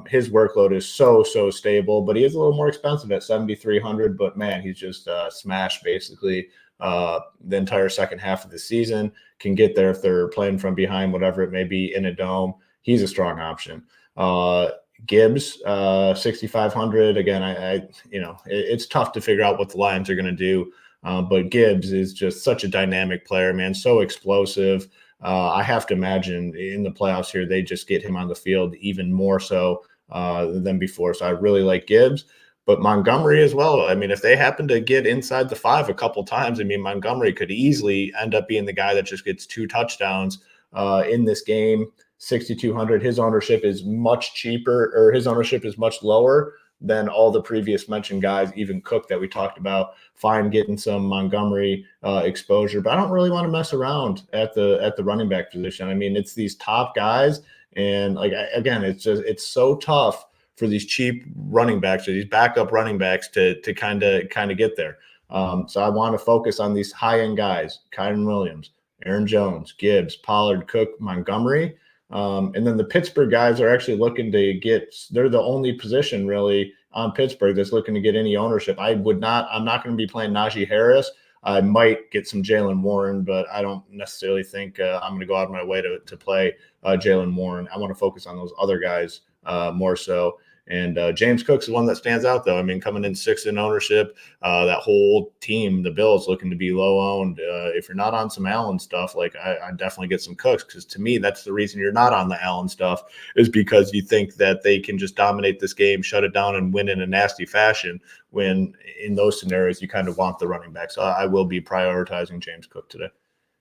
His workload is so stable, but he is a little more expensive at 7,300. But man, he's just smashed basically the entire second half of the season. Can get there if they're playing from behind, whatever it may be, in a dome. He's a strong option. Gibbs, 6,500. Again, it's tough to figure out what the Lions are going to do, but Gibbs is just such a dynamic player, man. So explosive. I have to imagine in the playoffs here, they just get him on the field even more so than before. So I really like Gibbs, but Montgomery as well. I mean, if they happen to get inside the 5 a couple times, I mean, Montgomery could easily end up being the guy that just gets 2 touchdowns in this game. 6,200. His ownership is much cheaper, or his ownership is much lower than all the previous mentioned guys, even Cook that we talked about. Fine getting some Montgomery exposure, but I don't really want to mess around at the running back position. I mean, it's these top guys, and it's so tough for these cheap running backs or these backup running backs to kind of get there. So I want to focus on these high end guys: Kyren Williams, Aaron Jones, Gibbs, Pollard, Cook, Montgomery. And then the Pittsburgh guys are actually looking to they're the only position really on Pittsburgh that's looking to get any ownership. I'm not going to be playing Najee Harris. I might get some Jaylen Warren, but I don't necessarily think I'm going to go out of my way to play Jaylen Warren. I want to focus on those other guys more so. And James Cook's the one that stands out, though. I mean, coming in 6th in ownership, that whole team, the Bills, looking to be low owned. If you're not on some Allen stuff, like I definitely get some Cooks, because to me, that's the reason you're not on the Allen stuff, is because you think that they can just dominate this game, shut it down, and win in a nasty fashion. When in those scenarios, you kind of want the running back. So I will be prioritizing James Cook today.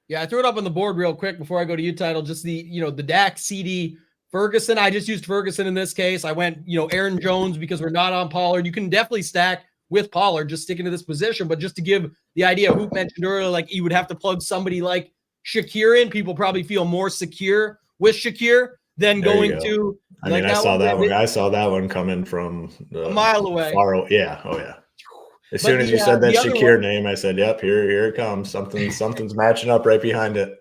Yeah, I threw it up on the board real quick before I go to you, Title. Just the Dak, CD, Ferguson. I just used Ferguson in this case. I went, Aaron Jones because we're not on Pollard. You can definitely stack with Pollard, just sticking to this position. But just to give the idea, Hoop mentioned earlier, like you would have to plug somebody like Shakir in. People probably feel more secure with Shakir than going to. I saw that one. I saw that one coming from a mile away. Far away. Yeah. Oh yeah. As soon as you said that Shakir name, I said, "Yep, here it comes. Something's matching up right behind it."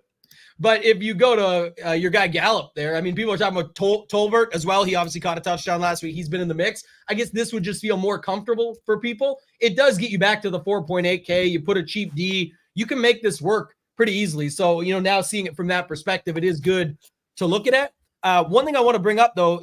But if you go to your guy Gallup there, I mean, people are talking about Tolbert as well. He obviously caught a touchdown last week. He's been in the mix. I guess this would just feel more comfortable for people. It does get you back to the 4.8K. You put a cheap D. You can make this work pretty easily. So, now seeing it from that perspective, it is good to look at it. One thing I want to bring up, though,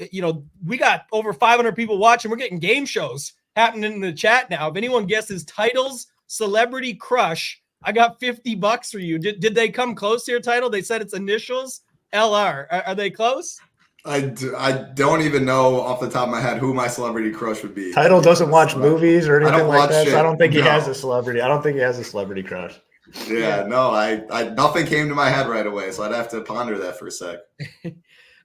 we got over 500 people watching. We're getting game shows happening in the chat now. If anyone guesses Title's celebrity crush, I got $50 for you. Did they come close to your Title? They said it's initials LR. Are they close? I don't even know off the top of my head who my celebrity crush would be. Title doesn't watch movies or anything like that, so I don't think he has a celebrity. I don't think he has a celebrity crush. Yeah, no, I nothing came to my head right away, so I'd have to ponder that for a sec.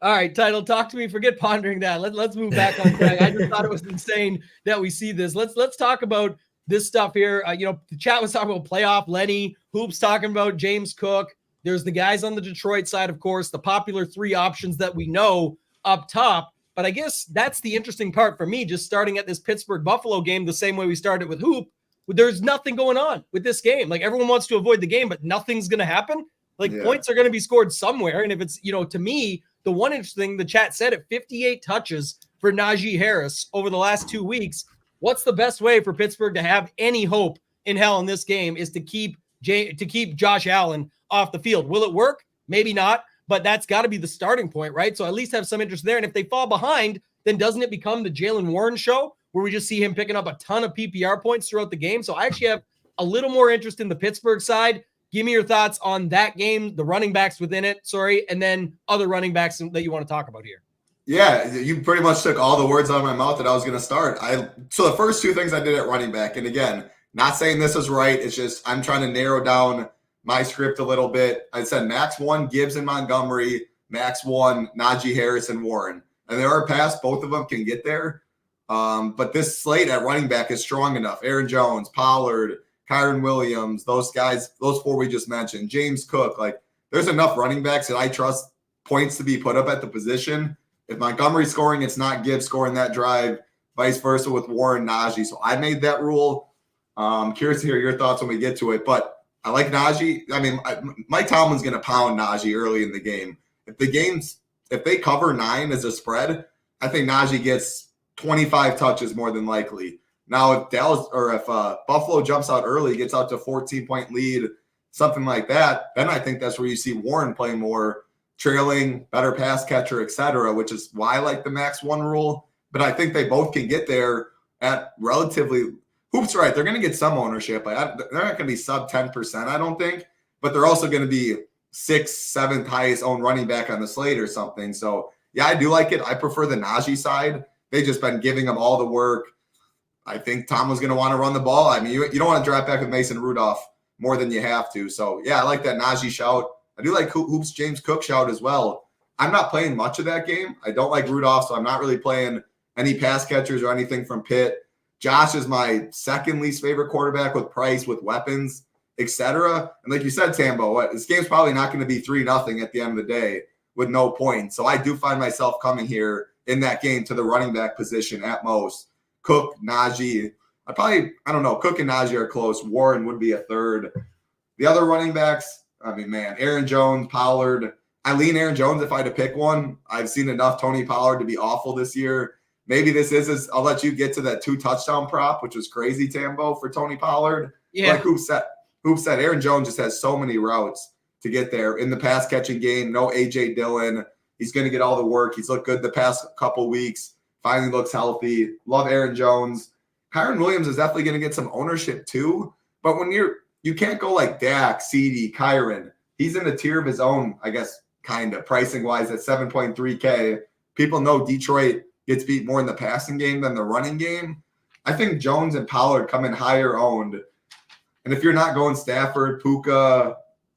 All right, Title, talk to me. Forget pondering that. Let's move back on track. I just thought it was insane that we see this. Let's talk about this stuff here. The chat was talking about playoff Lenny. Hoops talking about James Cook. There's the guys on the Detroit side, of course, the popular three options that we know up top. But I guess that's the interesting part for me, just starting at this Pittsburgh-Buffalo game the same way we started with Hoop. There's nothing going on with this game. Like, everyone wants to avoid the game, but nothing's going to happen. Points are going to be scored somewhere. And if it's, to me, the one interesting thing the chat said at 58 touches for Najee Harris over the last 2 weeks, what's the best way for Pittsburgh to have any hope in hell in this game is to keep Josh Allen off the field. Will it work? Maybe not, but that's got to be the starting point, right? So at least have some interest there. And if they fall behind, then doesn't it become the Jaylen Warren show where we just see him picking up a ton of PPR points throughout the game? So I actually have a little more interest in the Pittsburgh side. Give me your thoughts on that game, the running backs within it, and then other running backs that you want to talk about here. Yeah, you pretty much took all the words out of my mouth that I was going to start. So the first two things I did at running back, and again, not saying this is right, it's just I'm trying to narrow down my script a little bit. I said max 1, Gibbs and Montgomery, max 1, Najee Harris and Warren. And there are paths, both of them can get there. But this slate at running back is strong enough. Aaron Jones, Pollard, Kyren Williams, those guys, those four we just mentioned, James Cook, there's enough running backs that I trust points to be put up at the position. If Montgomery's scoring, it's not Gibbs scoring that drive, vice versa with Warren, Najee. So I made that rule. I'm curious to hear your thoughts when we get to it, but I like Najee. I mean, Mike Tomlin's going to pound Najee early in the game. If they cover 9 as a spread, I think Najee gets 25 touches more than likely. Now, if Buffalo jumps out early, gets out to 14-point lead, something like that, then I think that's where you see Warren play more, trailing, better pass catcher, etc., which is why I like the max 1 rule. But I think they both can get there at relatively – Hoop's right. They're going to get some ownership. They're not going to be sub 10%, I don't think. But they're also going to be 6th, 7th highest owned running back on the slate or something. So, yeah, I do like it. I prefer the Najee side. They've just been giving them all the work. I think Tom was going to want to run the ball. I mean, you don't want to draft back with Mason Rudolph more than you have to. So, yeah, I like that Najee shout. I do like Hoop's James Cook shout as well. I'm not playing much of that game. I don't like Rudolph, so I'm not really playing any pass catchers or anything from Pitt. Josh is my second least favorite quarterback with price, with weapons, etc. And like you said, Tambo, this game's probably not going to be 3-0 at the end of the day with no points. So I do find myself coming here in that game to the running back position at most. Cook, Najee. I don't know. Cook and Najee are close. Warren would be a third. The other running backs, Aaron Jones, Pollard. I lean Aaron Jones if I had to pick one. I've seen enough Tony Pollard to be awful this year. Maybe this is I'll let you get to that 2 touchdown prop, which was crazy, Tambo, for Tony Pollard. Yeah. Like Hoop said, Aaron Jones just has so many routes to get there in the pass catching game. No A.J. Dillon. He's going to get all the work. He's looked good the past couple weeks. Finally looks healthy. Love Aaron Jones. Kyren Williams is definitely going to get some ownership too. But when you can't go like Dak, CD, Kyren. He's in a tier of his own, I guess, kind of pricing-wise at 7.3K. People know Detroit gets beat more in the passing game than the running game. I think Jones and Pollard come in higher owned. And if you're not going Stafford, Puka,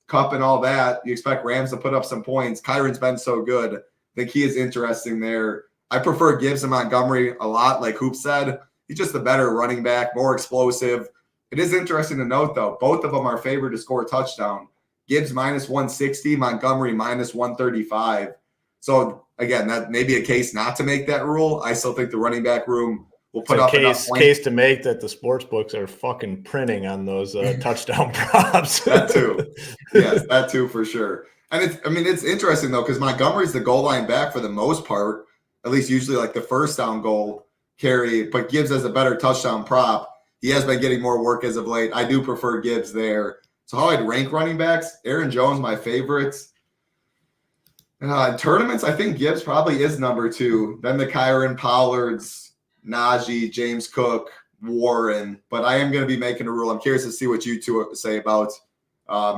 Kupp, and all that, you expect Rams to put up some points. Kyron's been so good. I think he is interesting there. I prefer Gibbs and Montgomery a lot, like Hoop said. He's just a better running back, more explosive. It is interesting to note, though, both of them are favored to score a touchdown. Gibbs minus 160, Montgomery minus 135. So, again, that may be a case not to make that rule. I still think the running back room will put up enough points. Case to make that the sports books are fucking printing on those touchdown props. That too. Yes, that too for sure. And it's interesting, though, because Montgomery's the goal line back for the most part, at least usually like the first down goal carry, but Gibbs has a better touchdown prop. He has been getting more work as of late. I do prefer Gibbs there. So how I'd rank running backs, Aaron Jones, my favorites. In tournaments, I think Gibbs probably is number 2. Then the Kyren, Pollards, Najee, James Cook, Warren. But I am going to be making a rule. I'm curious to see what you two say about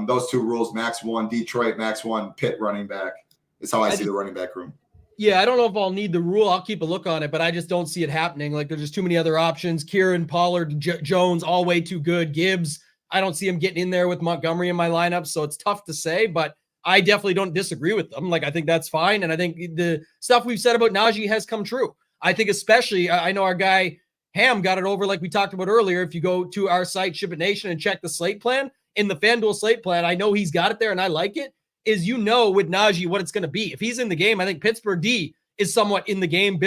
those 2 rules. Max 1, Detroit, max 1, Pitt running back is how I see the running back room. Yeah, I don't know if I'll need the rule. I'll keep a look on it, but I just don't see it happening. Like, there's just too many other options. Kieran, Pollard, Jones, all way too good. Gibbs, I don't see him getting in there with Montgomery in my lineup, so it's tough to say, but I definitely don't disagree with them. Like, I think that's fine, and I think the stuff we've said about Najee has come true. I think especially, I know our guy Ham got it over like we talked about earlier. If you go to our site, SHIPIT Nation, and check the slate plan, in the FanDuel slate plan, I know he's got it there, and I like it. Is with Najee what it's going to be. If he's in the game, I think Pittsburgh D is somewhat in the game.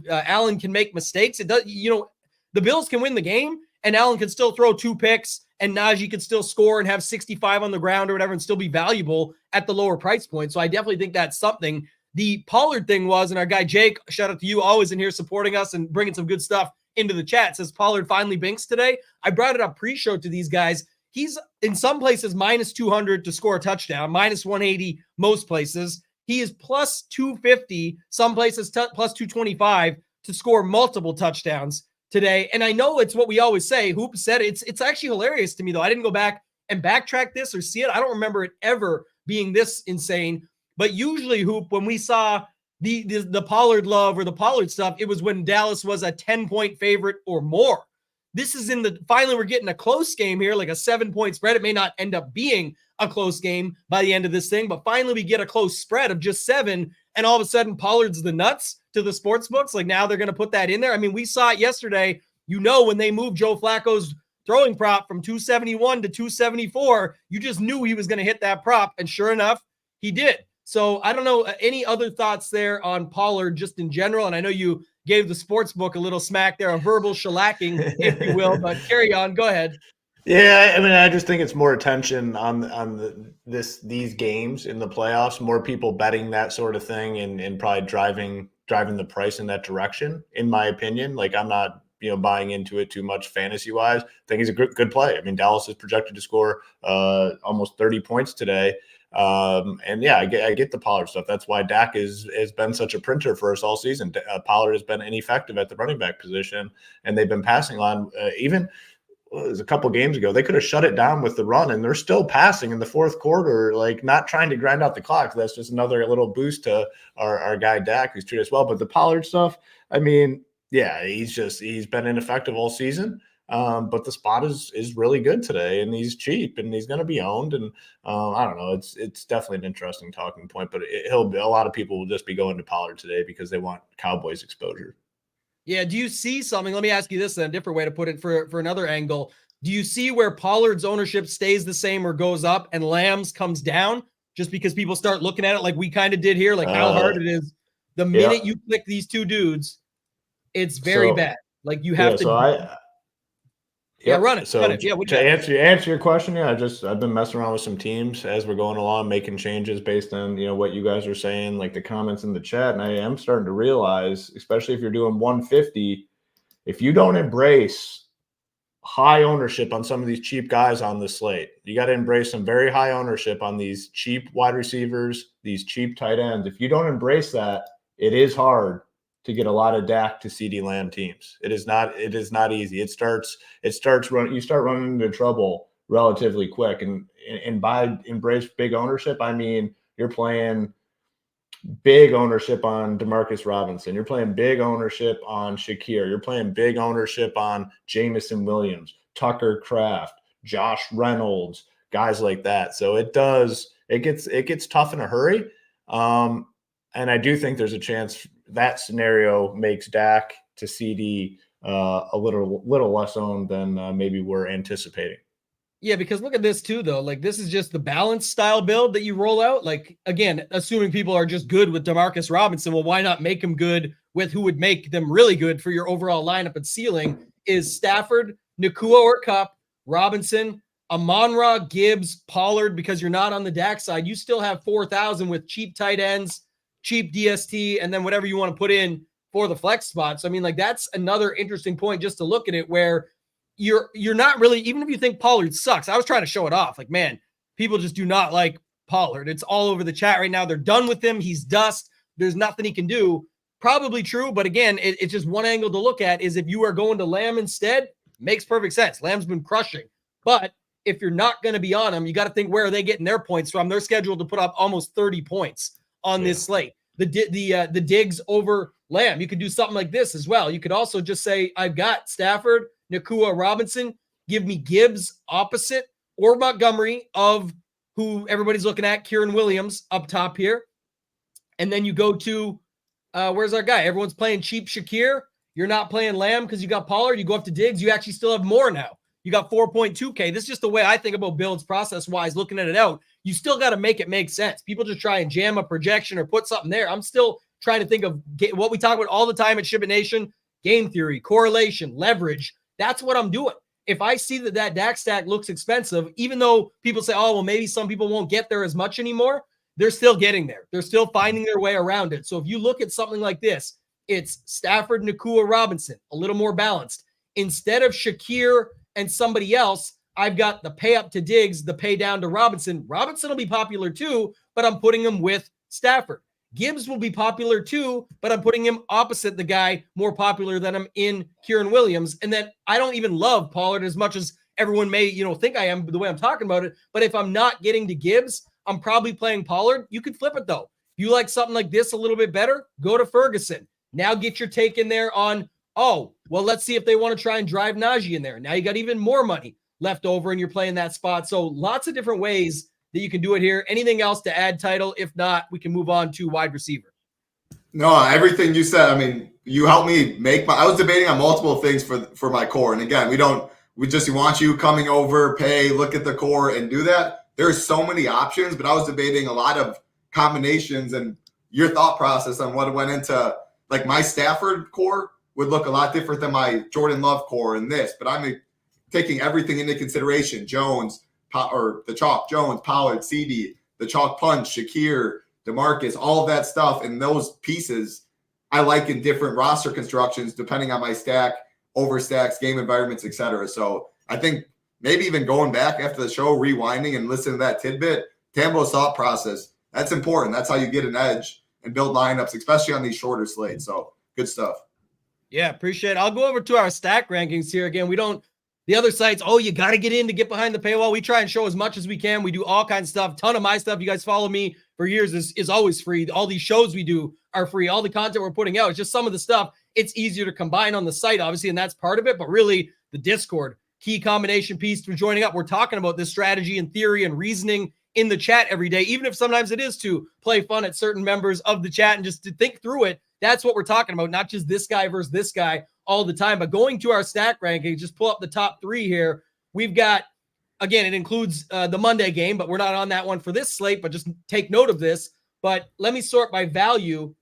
Allen can make mistakes. It does. The Bills can win the game, and Allen can still throw 2 picks, and Najee can still score and have 65 on the ground or whatever, and still be valuable at the lower price point. So I definitely think that's something. The Pollard thing was, and our guy Jake, shout out to you, always in here supporting us and bringing some good stuff into the chat. Says Pollard finally binks today. I brought it up pre-show to these guys. He's in some places minus 200 to score a touchdown, minus 180 most places. He is plus 250, some places plus 225 to score multiple touchdowns today. And I know it's what we always say. Hoop said it. It's actually hilarious to me, though. I didn't go back and backtrack this or see it. I don't remember it ever being this insane. But usually, Hoop, when we saw the Pollard love or the Pollard stuff, it was when Dallas was a 10-point favorite or more. This is finally we're getting a close game here, like a 7-point spread. It may not end up being a close game by the end of this thing, but finally we get a close spread of just 7. And all of a sudden Pollard's the nuts to the sports books. Like, now they're going to put that in there. I mean, we saw it yesterday, when they moved Joe Flacco's throwing prop from 271 to 274, you just knew he was going to hit that prop. And sure enough, he did. So I don't know any other thoughts there on Pollard just in general. And I know you gave the sports book a little smack there, a verbal shellacking, if you will, but carry on. Go ahead. Yeah, I mean, I just think it's more attention on these games in the playoffs, more people betting that sort of thing, and probably driving the price in that direction, in my opinion. Like, I'm not buying into it too much fantasy wise. I think he's a good play. I mean, Dallas is projected to score almost 30 points today. And yeah, I get the Pollard stuff. That's why Dak has been such a printer for us all season. Pollard has been ineffective at the running back position, and they've been passing on. Even it was a couple games ago, they could have shut it down with the run, and they're still passing in the fourth quarter, like not trying to grind out the clock. That's just another little boost to our guy Dak, who's treated us well. But the Pollard stuff, I mean, yeah, he's been ineffective all season. But the spot is really good today, and he's cheap, and he's going to be owned. And I don't know, it's definitely an interesting talking point. But a lot of people will just be going to Pollard today because they want Cowboys exposure. Yeah. Do you see something? Let me ask you this then, a different way to put it for another angle. Do you see where Pollard's ownership stays the same or goes up, and Lamb's comes down just because people start looking at it like we kind of did here, like how hard it is the minute you click these two dudes? It's very bad. Like, you have to. Run it. So run it. Yeah, to answer your question, I've been messing around with some teams as we're going along, making changes based on what you guys are saying, like the comments in the chat, and I am starting to realize, especially if you're doing 150, if you don't embrace high ownership on some of these cheap guys on the slate, you got to embrace some very high ownership on these cheap wide receivers, these cheap tight ends. If you don't embrace that, it is hard to get a lot of Dak to CD Lamb teams. It is not easy. You start running into trouble relatively quick. And by embrace big ownership, I mean, you're playing big ownership on Demarcus Robinson. You're playing big ownership on Shakir. You're playing big ownership on Jamison Williams, Tucker Kraft, Josh Reynolds, guys like that. So it gets tough in a hurry. And I do think there's a chance that scenario makes Dak to CD a little less owned than maybe we're anticipating. Yeah, because look at this too, though. Like, this is just the balanced style build that you roll out. Like, again, assuming people are just good with Demarcus Robinson, well, why not make them good with who would make them really good for your overall lineup and ceiling? Is Stafford, Nakua or Kupp, Robinson, Amon-Ra, Gibbs, Pollard, because you're not on the Dak side. You still have 4,000 with cheap tight ends, cheap DST, and then whatever you want to put in for the flex spot. So, I mean, like, that's another interesting point just to look at it, where you're not really, even if you think Pollard sucks, I was trying to show it off. Like, man, people just do not like Pollard. It's all over the chat right now. They're done with him. He's dust. There's nothing he can do. Probably true. But again, it's just one angle to look at is if you are going to Lamb instead, makes perfect sense. Lamb's been crushing. But if you're not going to be on him, you got to think, where are they getting their points from? They're scheduled to put up almost 30 points on this slate. the Diggs over Lamb. You could do something like this as well. You could also just say, I've got Stafford, Nakua, Robinson. Give me Gibbs opposite or Montgomery of who everybody's looking at, Kieran Williams up top here. And then you go to, where's our guy? Everyone's playing cheap Shakir. You're not playing Lamb because you got Pollard. You go up to Diggs. You actually still have more now. You got 4.2K. This is just the way I think about builds process-wise, looking at it out. You still got to make it make sense. People just try and jam a projection or put something there. I'm still trying to think of what we talk about all the time at SHIPIT Nation, game theory, correlation, leverage. That's what I'm doing. If I see that DAX stack looks expensive, even though people say, oh, well, maybe some people won't get there as much anymore, they're still getting there. They're still finding their way around it. So if you look at something like this, it's Stafford, Nakua, Robinson, a little more balanced. Instead of Shakir and somebody else, I've got the pay up to Diggs, the pay down to Robinson. Robinson will be popular too, but I'm putting him with Stafford. Gibbs will be popular too, but I'm putting him opposite the guy more popular than him in Kieran Williams. And then I don't even love Pollard as much as everyone may, think I am the way I'm talking about it. But if I'm not getting to Gibbs, I'm probably playing Pollard. You could flip it though. You like something like this a little bit better? Go to Ferguson. Now get your take in there on, let's see if they want to try and drive Najee in there. Now you got even more money left over and you're playing that spot. So lots of different ways that you can do it here. Anything else to add, Title? If not, we can move on to wide receiver. No, everything you said. I mean, you helped me I was debating on multiple things for my core. And again, we just want you coming over, pay, look at the core and do that. There's so many options, but I was debating a lot of combinations and your thought process on what went into, like, my Stafford core would look a lot different than my Jordan Love core in this, but I'm taking everything into consideration. Jones, or the chalk, Jones, Pollard, CD, the chalk punch, Shakir, DeMarcus, all of that stuff. And those pieces I like in different roster constructions, depending on my stack, overstacks, game environments, etc. So I think maybe even going back after the show, rewinding and listening to that tidbit, Tambo's thought process, that's important. That's how you get an edge and build lineups, especially on these shorter slates. So good stuff. Yeah, appreciate it. I'll go over to our stack rankings here. Again, the other sites, you got to get in to get behind the paywall. We try and show as much as we can. We do all kinds of stuff. Ton of my stuff. You guys follow me for years is always free. All these shows we do are free. All the content we're putting out is just some of the stuff. It's easier to combine on the site, obviously, and that's part of it. But really, the Discord, key combination piece for joining up. We're talking about this strategy and theory and reasoning in the chat every day, even if sometimes it is to play fun at certain members of the chat and just to think through it. That's what we're talking about, not just this guy versus this guy all the time. But going to our stack ranking, just pull up the top three here. We've got, again, it includes the Monday game, but we're not on that one for this slate, but just take note of this. But let me sort by value.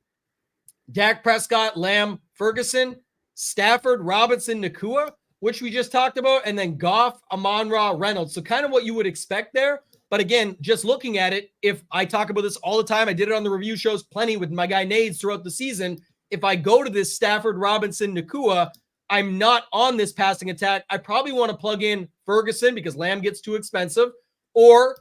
Dak Prescott, Lamb, Ferguson, Stafford, Robinson, Nakua, which we just talked about, and then Goff, Amon-Ra, Reynolds. So kind of what you would expect there. But again, just looking at it, if I talk about this all the time, I did it on the review shows plenty with my guy Nades throughout the season. If I go to this Stafford, Robinson, Nakua, I'm not on this passing attack. I probably want to plug in Ferguson because Lamb gets too expensive. Or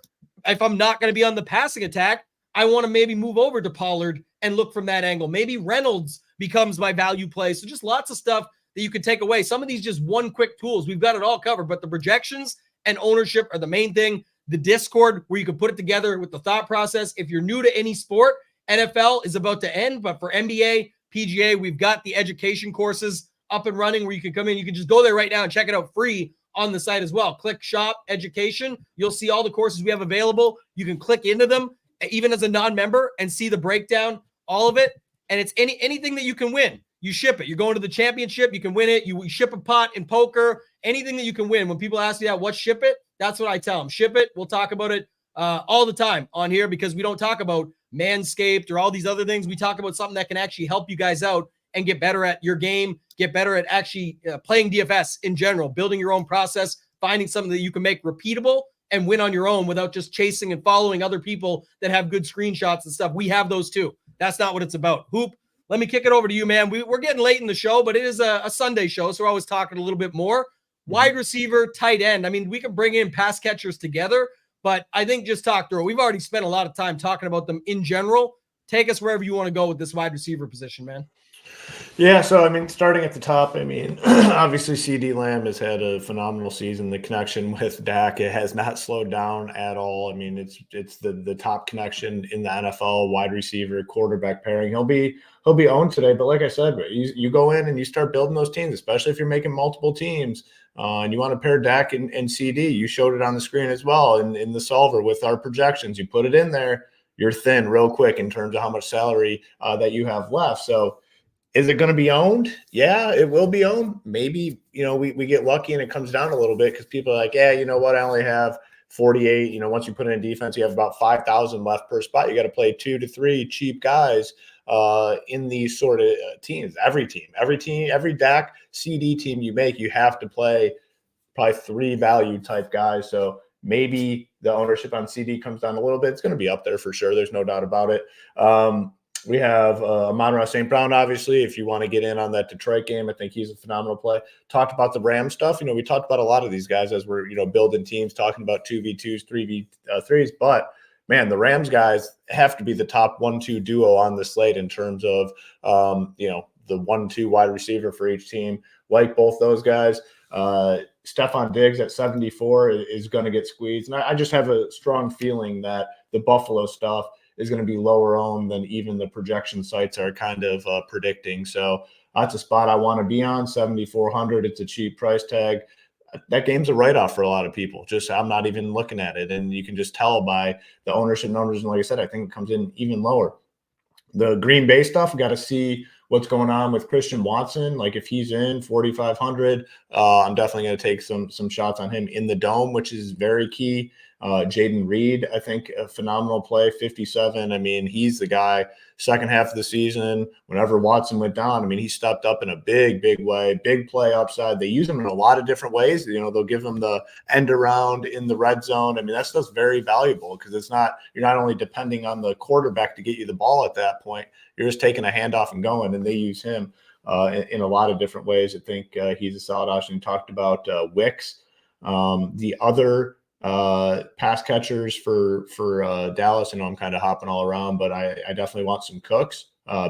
if I'm not going to be on the passing attack, I want to maybe move over to Pollard and look from that angle. Maybe Reynolds becomes my value play. So just lots of stuff that you can take away. Some of these just one quick tools. We've got it all covered, but the projections and ownership are the main thing. The Discord where you can put it together with the thought process. If you're new to any sport, NFL is about to end, but for NBA, PGA, we've got the education courses up and running where you can come in. You can just go there right now and check it out free on the site as well. Click shop education. You'll see all the courses we have available. You can click into them even as a non-member and see the breakdown, all of it. And it's anything that you can win. You ship it. You're going to the championship. You can win it. You ship a pot in poker, anything that you can win. When people ask me what ship it, that's what I tell them. Ship it. We'll talk about it all the time on here because we don't talk about Manscaped or all these other things. We talk about something that can actually help you guys out and get better at your game, get better at actually playing DFS in general, building your own process, finding something that you can make repeatable and win on your own without just chasing and following other people that have good screenshots and stuff. We have those too. That's not what it's about. Hoop, let me kick it over to you, man. We're getting late in the show, but it is a Sunday show, so we're always talking a little bit more. Wide receiver, tight end. I mean, we can bring in pass catchers together, but I think just talk through it. We've already spent a lot of time talking about them in general. Take us wherever you want to go with this wide receiver position, man. Yeah, so I mean, starting at the top, I mean, obviously CeeDee Lamb has had a phenomenal season. The connection with Dak, it has not slowed down at all. I mean, it's the top connection in the NFL, wide receiver, quarterback pairing. He'll be owned today, but like I said, you go in and you start building those teams, especially if you're making multiple teams, and you want to pair Dak and CD. You showed it on the screen as well in the solver with our projections. You put it in there, you're thin real quick in terms of how much salary that you have left. So. Is it going to be owned? Yeah, it will be owned. Maybe, we get lucky and it comes down a little bit because people are like, yeah, you know what? I only have 48. Once you put in defense, you have about 5,000 left per spot. You got to play 2 to 3 cheap guys in these sort of teams. Every Dak CD team you make, you have to play probably 3 value type guys. So maybe the ownership on CD comes down a little bit. It's going to be up there for sure. There's no doubt about it. We have Amon-Ra St. Brown, obviously, if you want to get in on that Detroit game. I think he's a phenomenal play. Talked about the Ram stuff. We talked about a lot of these guys as we're, building teams, talking about 2v2s, 3v3s. But, man, the Rams guys have to be the top 1-2 duo on the slate in terms of, the 1-2 wide receiver for each team. Like both those guys. Stephon Diggs at 74 is going to get squeezed. And I just have a strong feeling that the Buffalo stuff is going to be lower owned than even the projection sites are kind of predicting. So that's a spot I want to be on, 7,400. It's a cheap price tag. That game's a write-off for a lot of people. I'm not even looking at it. And you can just tell by the ownership numbers. And like I said, I think it comes in even lower. The Green Bay stuff, we got to see what's going on with Christian Watson. Like if he's in 4,500, I'm definitely going to take some shots on him in the dome, which is very key. Jaden Reed, I think a phenomenal play, 57. I mean, he's the guy second half of the season, whenever Watson went down, I mean, he stepped up in a big way, big play upside. They use him in a lot of different ways. They'll give him the end around in the red zone. I mean, that stuff's very valuable because you're not only depending on the quarterback to get you the ball at that point, you're just taking a handoff and going, and they use him in a lot of different ways. I think he's a solid option. Talked about Wicks. The other pass catchers for Dallas. I'm kind of hopping all around, but I definitely want some Cooks.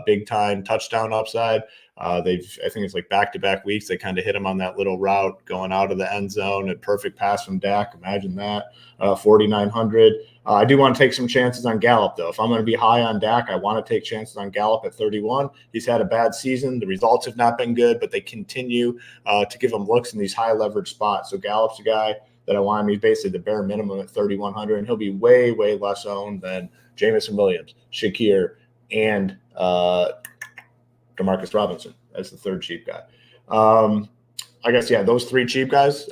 Big time touchdown upside. I think it's like back-to-back weeks. They kind of hit him on that little route going out of the end zone. A perfect pass from Dak. Imagine that. 4,900. I do want to take some chances on Gallup, though. If I'm going to be high on Dak, I want to take chances on Gallup at 31. He's had a bad season. The results have not been good, but they continue to give him looks in these high leverage spots. So Gallup's a guy that I want him. He's basically the bare minimum at 3,100, and he'll be way less owned than Jamison Williams, Shakir, and Demarcus Robinson as the third cheap guy. I guess, yeah, those 3 cheap guys,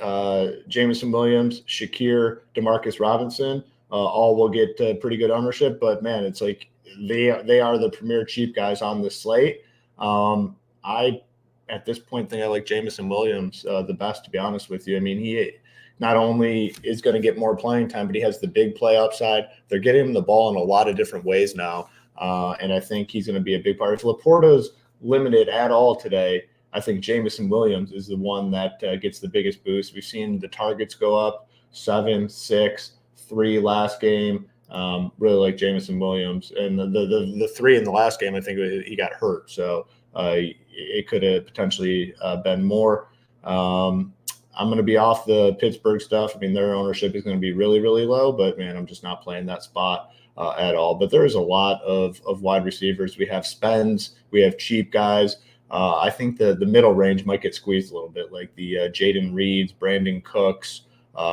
Jamison Williams, Shakir, Demarcus Robinson, all will get pretty good ownership. But, man, it's like they are the premier cheap guys on the slate. I, at this point, think I like Jamison Williams the best, to be honest with you. I mean, he not only is going to get more playing time, but he has the big play upside. They're getting him the ball in a lot of different ways now, and I think he's going to be a big part. If Laporta's limited at all today, I think Jamison Williams is the one that gets the biggest boost. We've seen the targets go up 7, 6, 3 last game. Really like Jamison Williams, and the 3 in the last game, I think he got hurt, so it could have potentially been more. I'm going to be off the Pittsburgh stuff. I mean, their ownership is going to be really low, but, man, I'm just not playing that spot at all. But there is a lot of wide receivers. We have spends. We have cheap guys. I think the middle range might get squeezed a little bit, like the Jaden Reeds, Brandon Cooks,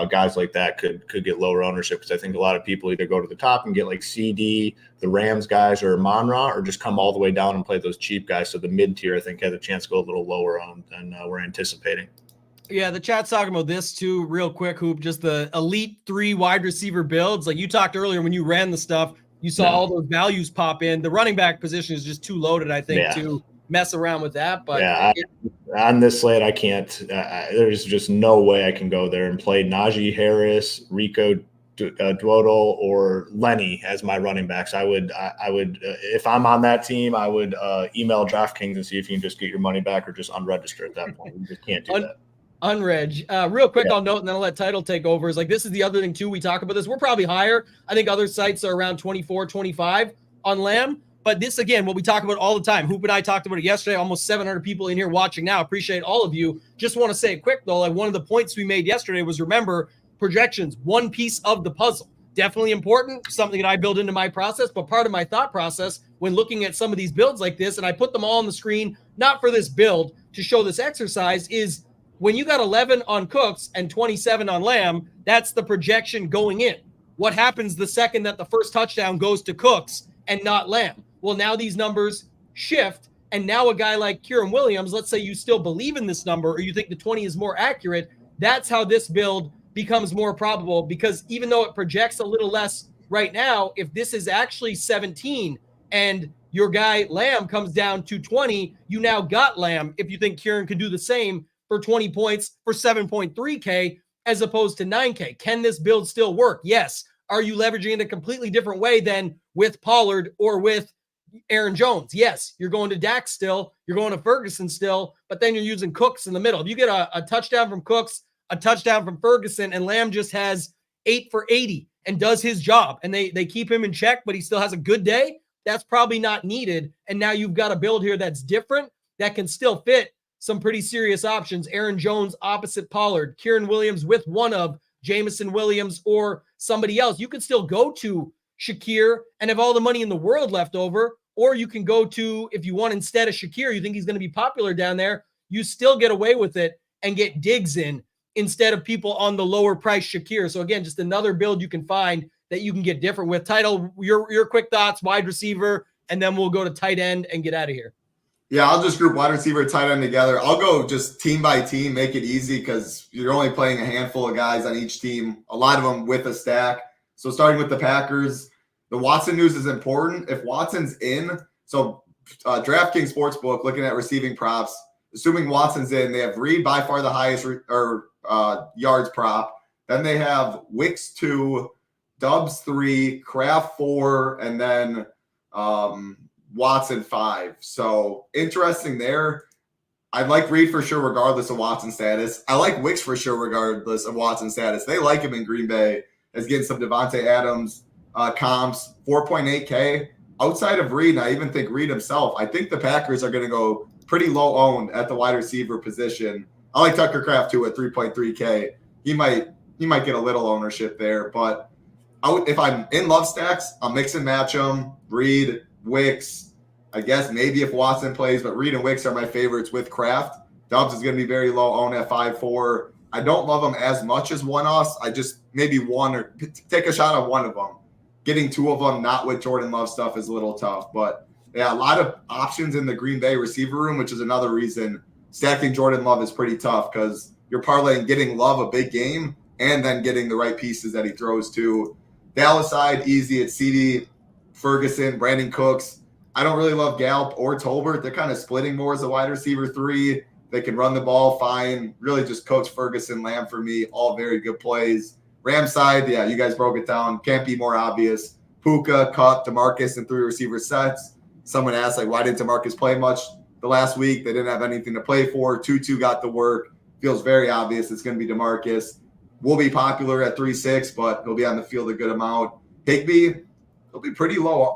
guys like that could get lower ownership because I think a lot of people either go to the top and get like CD, the Rams guys, or Amon-Ra, or just come all the way down and play those cheap guys. So the mid-tier, I think, has a chance to go a little lower owned than we're anticipating. Yeah, the chat's talking about this too, real quick, Hoop. Just the elite 3 wide receiver builds. Like you talked earlier when you ran the stuff, you saw all those values pop in. The running back position is just too loaded, I think, to mess around with that. But on this slate, I can't. There's just no way I can go there and play Najee Harris, Rico Dwodle, or Lenny as my running backs. I would, if I'm on that team, I would email DraftKings and see if you can just get your money back or just unregister at that point. You just can't do that. Unreg. Real quick, I'll note, and then I'll let Title take over, is like this is the other thing too. We talk about this. We're probably higher. I think other sites are around 24, 25 on Lamb. But this, again, what we talk about all the time. Hoop and I talked about it yesterday. Almost 700 people in here watching now. Appreciate all of you. Just want to say it quick, though. Like, one of the points we made yesterday was, remember, projections, one piece of the puzzle. Definitely important, something that I build into my process, but part of my thought process when looking at some of these builds like this, and I put them all on the screen, not for this build, to show this exercise, is when you got 11 on Cooks and 27 on Lamb, that's the projection going in. What happens the second that the first touchdown goes to Cooks and not Lamb? Well, now these numbers shift, and now a guy like Kieran Williams, let's say you still believe in this number or you think the 20 is more accurate, that's how this build becomes more probable, because even though it projects a little less right now, if this is actually 17 and your guy Lamb comes down to 20, you now got Lamb if you think Kieran could do the same for 20 points for 7.3K as opposed to 9K. Can this build still work? Yes. Are you leveraging it a completely different way than with Pollard or with Aaron Jones? Yes. You're going to Dak still, you're going to Ferguson still, but then you're using Cooks in the middle. If you get a touchdown from Cooks, a touchdown from Ferguson, and Lamb just has 8 for 80 and does his job, and they keep him in check, but he still has a good day, that's probably not needed. And now you've got a build here that's different, that can still fit some pretty serious options. Aaron Jones opposite Pollard, Kieran Williams with one of Jameson Williams or somebody else. You can still go to Shakir and have all the money in the world left over, or you can go to, if you want, instead of Shakir, you think he's going to be popular down there, you still get away with it and get Diggs in instead of people on the lower price Shakir. So again, just another build you can find that you can get different with. Title, your quick thoughts, wide receiver, and then we'll go to tight end and get out of here. Yeah, I'll just group wide receiver, tight end together. I'll go just team by team, make it easy because you're only playing a handful of guys on each team, a lot of them with a stack. So starting with the Packers, the Watson news is important. If Watson's in, so DraftKings Sportsbook, looking at receiving props, assuming Watson's in, they have Reed by far the highest yards prop. Then they have Wicks 2, Dubs 3, Kraft 4, and then Watson 5. So interesting there. I like Reed for sure, regardless of Watson's status. I like Wicks for sure, regardless of Watson's status. They like him in Green Bay as getting some Devontae Adams comps, 4.8K. Outside of Reed, and I even think Reed himself, I think the Packers are going to go pretty low owned at the wide receiver position. I like Tucker Kraft too at 3.3K. He might get a little ownership there, but if I'm in love stacks, I'll mix and match them. Reed, Wicks, I guess maybe if Watson plays, but Reed and Wicks are my favorites with Kraft. Dubs is going to be very low owned at 5.4. I don't love them as much as one-offs. I just maybe one or take a shot on one of them. Getting two of them, not with Jordan Love stuff, is a little tough. But yeah, a lot of options in the Green Bay receiver room, which is another reason stacking Jordan Love is pretty tough because you're parlaying getting Love a big game and then getting the right pieces that he throws to. Dallas side, easy at CD, Ferguson, Brandon Cooks. I don't really love Gallup or Tolbert. They're kind of splitting more as a wide receiver 3. They can run the ball fine. Really just Cooks, Ferguson, Lamb for me, all very good plays. Rams side, yeah, you guys broke it down. Can't be more obvious. Puka, Cup, DeMarcus, and 3 receiver sets. Someone asked, like, why didn't DeMarcus play much the last week? They didn't have anything to play for. Tutu got the work. Feels very obvious it's going to be DeMarcus. Will be popular at 3.6, but he'll be on the field a good amount. Higbee, he'll be pretty low.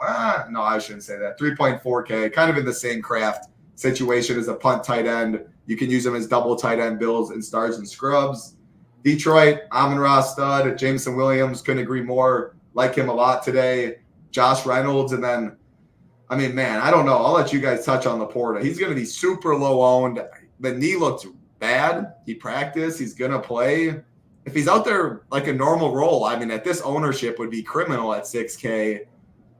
No, I shouldn't say that. 3.4K, kind of in the same Kraft situation as a punt tight end. You can use them as double tight end builds in stars and scrubs. Detroit, Amon-Ra stud, Jameson Williams, couldn't agree more. Like him a lot today. Josh Reynolds, and then, I mean, man, I don't know. I'll let you guys touch on Laporta. He's going to be super low owned. The knee looked bad. He practiced. He's going to play. If he's out there like a normal role, I mean, at this ownership would be criminal at 6K.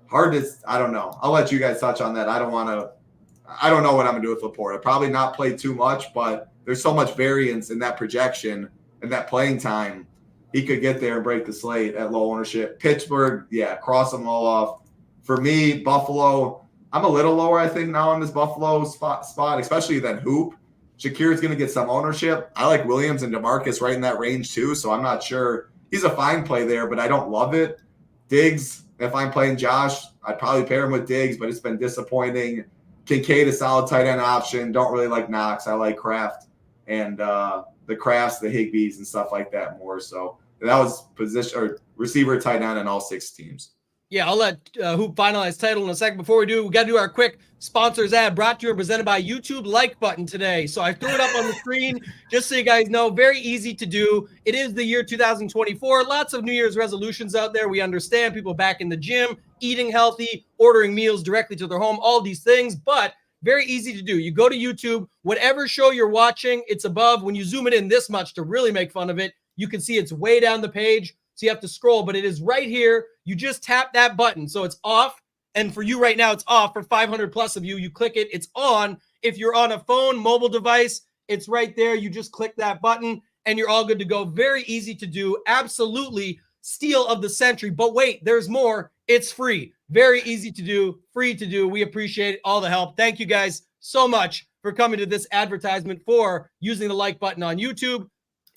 Hard to, I don't know. I'll let you guys touch on that. I don't know what I'm going to do with Laporta. Probably not play too much, but there's so much variance in that projection and that playing time. He could get there and break the slate at low ownership. Pittsburgh, yeah, cross them all off. For me, Buffalo, I'm a little lower, I think, now on this Buffalo spot, especially than Hoop. Shakir's going to get some ownership. I like Williams and DeMarcus right in that range too, so I'm not sure. He's a fine play there, but I don't love it. Diggs, if I'm playing Josh, I'd probably pair him with Diggs, but it's been disappointing. Kincaid, a solid tight end option. Don't really like Knox. I like Kraft and the Crafts, the Higbees, and stuff like that more. So that was position or receiver tight end in all 6 teams. Yeah, I'll let Hoop finalize title in a second. Before we do, we got to do our quick sponsors ad brought to you and presented by YouTube like button today. So I threw it up on the screen just so you guys know. Very easy to do. It is the year 2024. Lots of New Year's resolutions out there. We understand people back in the gym, eating healthy, ordering meals directly to their home, all these things, but very easy to do. You go to YouTube, whatever show you're watching, it's above. When you zoom it in this much to really make fun of it, you can see it's way down the page. So you have to scroll, but it is right here. You just tap that button. So it's off. And for you right now, it's off. For 500 plus of you, you click it. It's on. If you're on a phone, mobile device, it's right there. You just click that button and you're all good to go. Very easy to do. Absolutely steal of the century. But wait, there's more. It's free. Very easy to do. Free to do. We appreciate all the help. Thank you guys so much for coming to this advertisement for using the like button on YouTube.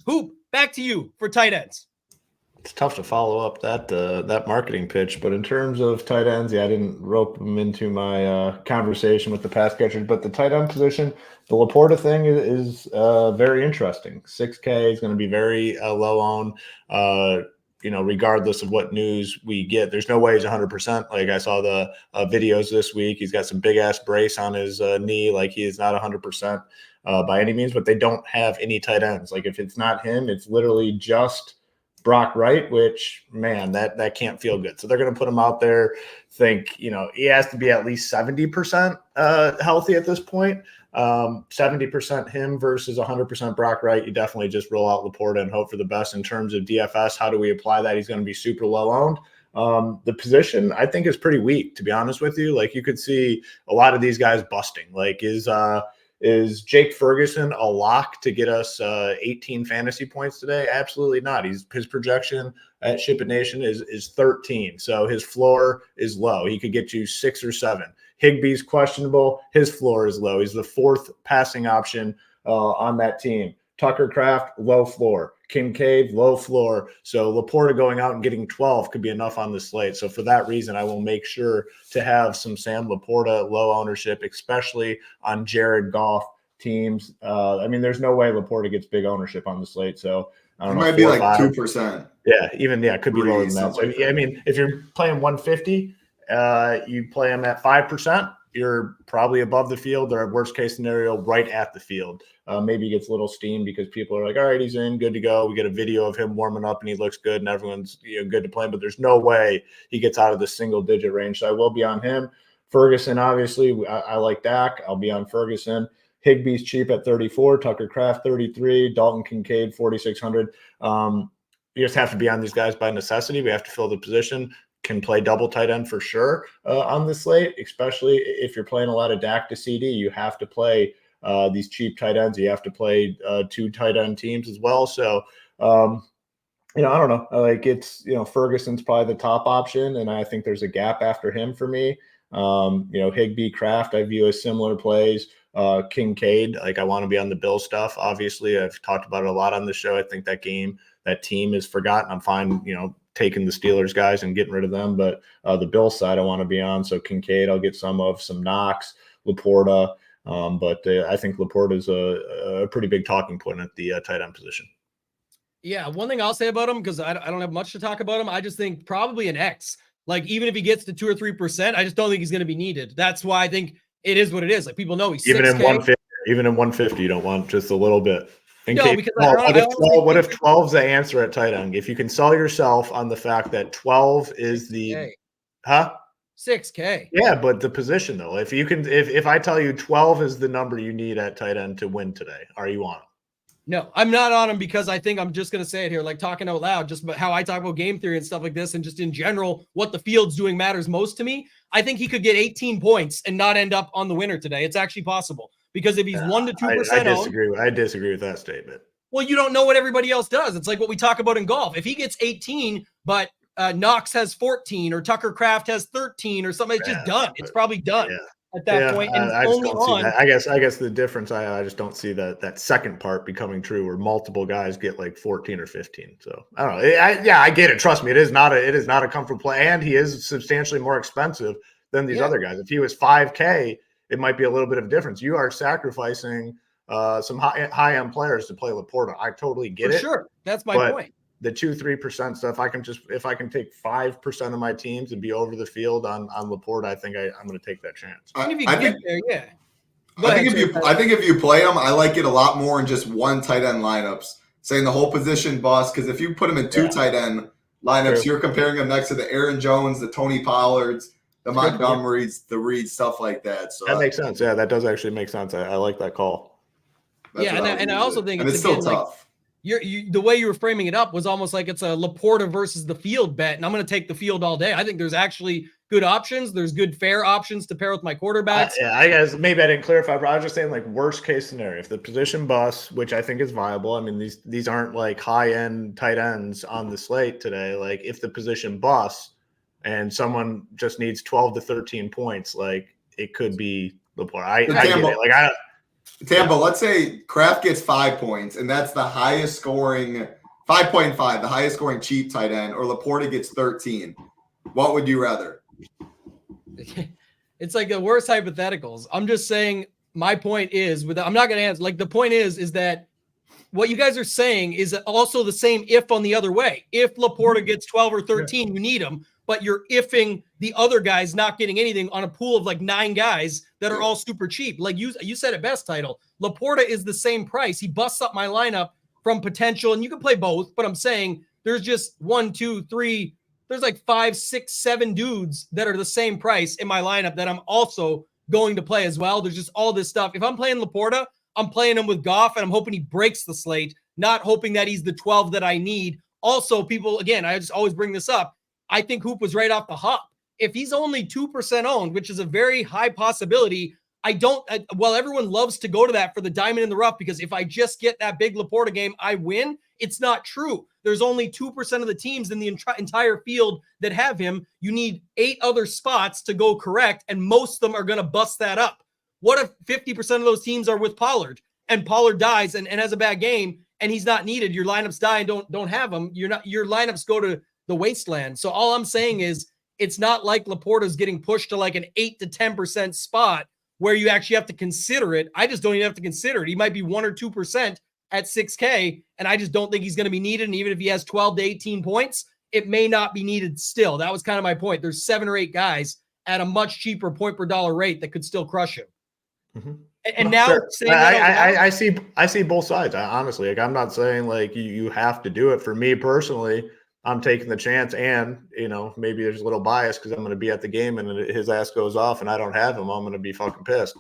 Hoop, back to you for tight ends. It's tough to follow up that marketing pitch, but in terms of tight ends, I didn't rope them into my conversation with the pass catchers, but the tight end position, the Laporta thing is very interesting. 6K is going to be very low owned, regardless of what news we get. There's no way he's 100%. Like I saw the videos this week. He's got some big ass brace on his knee. Like he is not 100% by any means, but they don't have any tight ends. Like if it's not him, it's literally just Brock Wright, which, man, that can't feel good. So they're going to put him out there. Think, he has to be at least 70% healthy at this point. 70% him versus 100% Brock Wright. You definitely just roll out Laporta and hope for the best. In terms of DFS, how do we apply that? He's going to be super low owned. The position, I think, is pretty weak, to be honest with you. Like you could see a lot of these guys busting. Like is Jake Ferguson a lock to get us 18 fantasy points today? Absolutely not. His projection at SHIPIT Nation is 13. So his floor is low. He could get you 6 or 7. Higbee's questionable. His floor is low. He's the 4th passing option on that team. Tucker Kraft, low floor. Kincaid, low floor. So Laporta going out and getting 12 could be enough on the slate. So for that reason, I will make sure to have some Sam Laporta low ownership, especially on Jared Goff teams. There's no way Laporta gets big ownership on the slate. So I don't know. It might be like 2%. Yeah, it could be lower than that. So if you're playing 150, you play him at 5%. You're probably above the field, or worst case scenario, right at the field. Maybe he gets a little steam because people are like, all right, he's in, good to go. We get a video of him warming up and he looks good and everyone's good to play, but there's no way he gets out of the single digit range. So I will be on him. Ferguson, obviously, I like Dak. I'll be on Ferguson. Higbee's cheap at 34, Tucker Kraft 33, Dalton Kincaid 4,600. You just have to be on these guys by necessity. We have to fill the position. Can play double tight end for sure on the slate, especially if you're playing a lot of Dak to CD. You have to play these cheap tight ends. You have to play 2 tight end teams as well. So, I don't know. Like it's, Ferguson's probably the top option, and I think there's a gap after him for me. Higbee, Kraft, I view as similar plays. Kincaid, like I want to be on the Bill stuff. Obviously, I've talked about it a lot on the show. I think that team is forgotten. I'm fine, taking the Steelers guys and getting rid of them. But the Bills side I want to be on. So Kincaid, I'll get some Knox, Laporta. But I think Laporta is a pretty big talking point at the tight end position. Yeah, one thing I'll say about him, because I don't have much to talk about him, I just think probably an X. Like even if he gets to 2 or 3%, I just don't think he's going to be needed. That's why I think it is what it is. Like people know he's even 6K. in 150, you don't want just a little bit. Because what if 12's the answer at tight end? If you can sell yourself on the fact that 12 is the 6K. Yeah, but the position though, if I tell you 12 is the number you need at tight end to win today, are you on him? No, I'm not on him because I think I'm just going to say it here, like talking out loud, just about how I talk about game theory and stuff like this. And just in general, what the field's doing matters most to me. I think he could get 18 points and not end up on the winner today. It's actually possible because if he's 1 to 2%, I disagree with that statement. Well, you don't know what everybody else does. It's like what we talk about in golf. If he gets 18, but Knox has 14 or Tucker Kraft has 13 or something, it's just done. It's probably done. Yeah. At that point, and I just don't see that. I guess the difference, I just don't see that second part becoming true where multiple guys get like 14 or 15. So I don't know. I get it. Trust me, it is not a comfortable play, and he is substantially more expensive than these other guys. If he was 5K, it might be a little bit of a difference. You are sacrificing some high end players to play Laporta. I totally get it. Sure, that's my point. the 2-3% stuff, if I can take 5% of my teams and be over the field on Laporta, I think I'm going to take that chance. I If you think- get there, yeah. I think if you play him, I like it a lot more in just one tight end lineups, saying the whole position bust. Because if you put him in two tight end lineups, you're comparing him next to the Aaron Jones, the Tony Pollards, the Montgomerys, the Reeds, stuff like that. So that makes sense. Yeah, that does actually make sense. I like that call. And I also think it's still tough. The way you were framing it up was almost like it's a Laporta versus the field bet, and I'm going to take the field all day. I think there's actually good options. There's good fair options to pair with my quarterbacks. I guess maybe I didn't clarify, but I was just saying like worst case scenario. If the position busts, which I think is viable. I mean, these aren't like high end tight ends on the slate today. Like if the position busts and someone just needs 12 to 13 points, like it could be Laporta. I get it. Like Tambo, let's say Kraft gets 5 points, and that's the highest scoring 5.5, the highest scoring cheap tight end, or Laporta gets 13. What would you rather? It's like the worst hypotheticals. I'm just saying my point is I'm not going to answer. Like the point is that what you guys are saying is also the same if on the other way. If Laporta gets 12 or 13, you need him, but you're ifing the other guys not getting anything on a pool of like 9 guys that are all super cheap. Like you said it best, Title. Laporta is the same price. He busts up my lineup from potential, and you can play both, but I'm saying there's just 1, 2, 3, there's like 5, 6, 7 dudes that are the same price in my lineup that I'm also going to play as well. There's just all this stuff. If I'm playing Laporta, I'm playing him with Goff, and I'm hoping he breaks the slate, not hoping that he's the 12 that I need. Also, people, again, I just always bring this up. I think Hoop was right off the hop. If he's only 2% owned, which is a very high possibility, everyone loves to go to that for the diamond in the rough, because if I just get that big Laporta game, I win. It's not true. There's only 2% of the teams in the entire field that have him. You need 8 other spots to go correct, and most of them are going to bust that up. What if 50% of those teams are with Pollard, and Pollard dies and has a bad game, and he's not needed? Your lineups die and don't have him. Your lineups go to the wasteland. So all I'm saying is it's not like Laporta's getting pushed to like an 8 to 10% spot where you actually have to consider it. I just don't even have to consider it. He might be 1 or 2% at 6K, and I just don't think he's going to be needed. And even if he has 12 to 18 points, it may not be needed still. That was kind of my point. There's 7 or 8 guys at a much cheaper point per dollar rate that could still crush him. Mm-hmm. And now I see both sides. Honestly, like I'm not saying like you have to do it. For me personally, I'm taking the chance, and maybe there's a little bias because I'm going to be at the game and his ass goes off and I don't have him. I'm going to be fucking pissed.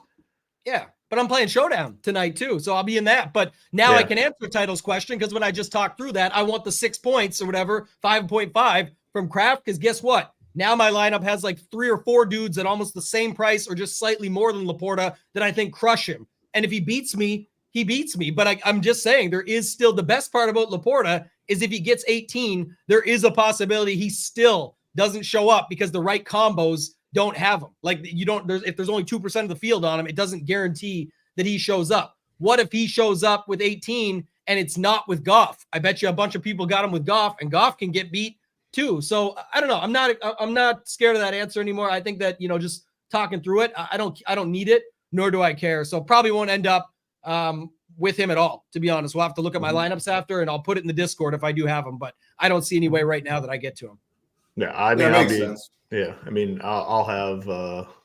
Yeah, but I'm playing Showdown tonight too, so I'll be in that. But now I can answer Title's question, because when I just talked through that, I want the 6 points or whatever, 5.5 from Kraft, because guess what? Now my lineup has like 3 or 4 dudes at almost the same price or just slightly more than Laporta that I think crush him. And if he beats me, he beats me. But I'm just saying there is still the best part about Laporta is if he gets 18, there is a possibility he still doesn't show up because the right combos don't have him. Like if there's only 2% of the field on him, it doesn't guarantee that he shows up. What if he shows up with 18 and it's not with Goff? I bet you a bunch of people got him with Goff, and Goff can get beat too. So I don't know. I'm not scared of that answer anymore. I think that, just talking through it, I don't need it, nor do I care. So probably won't end up with him at all, to be honest. We'll have to look at my lineups after, and I'll put it in the Discord if I do have him, but I don't see any way right now that I get to him. Yeah. I mean, I'll have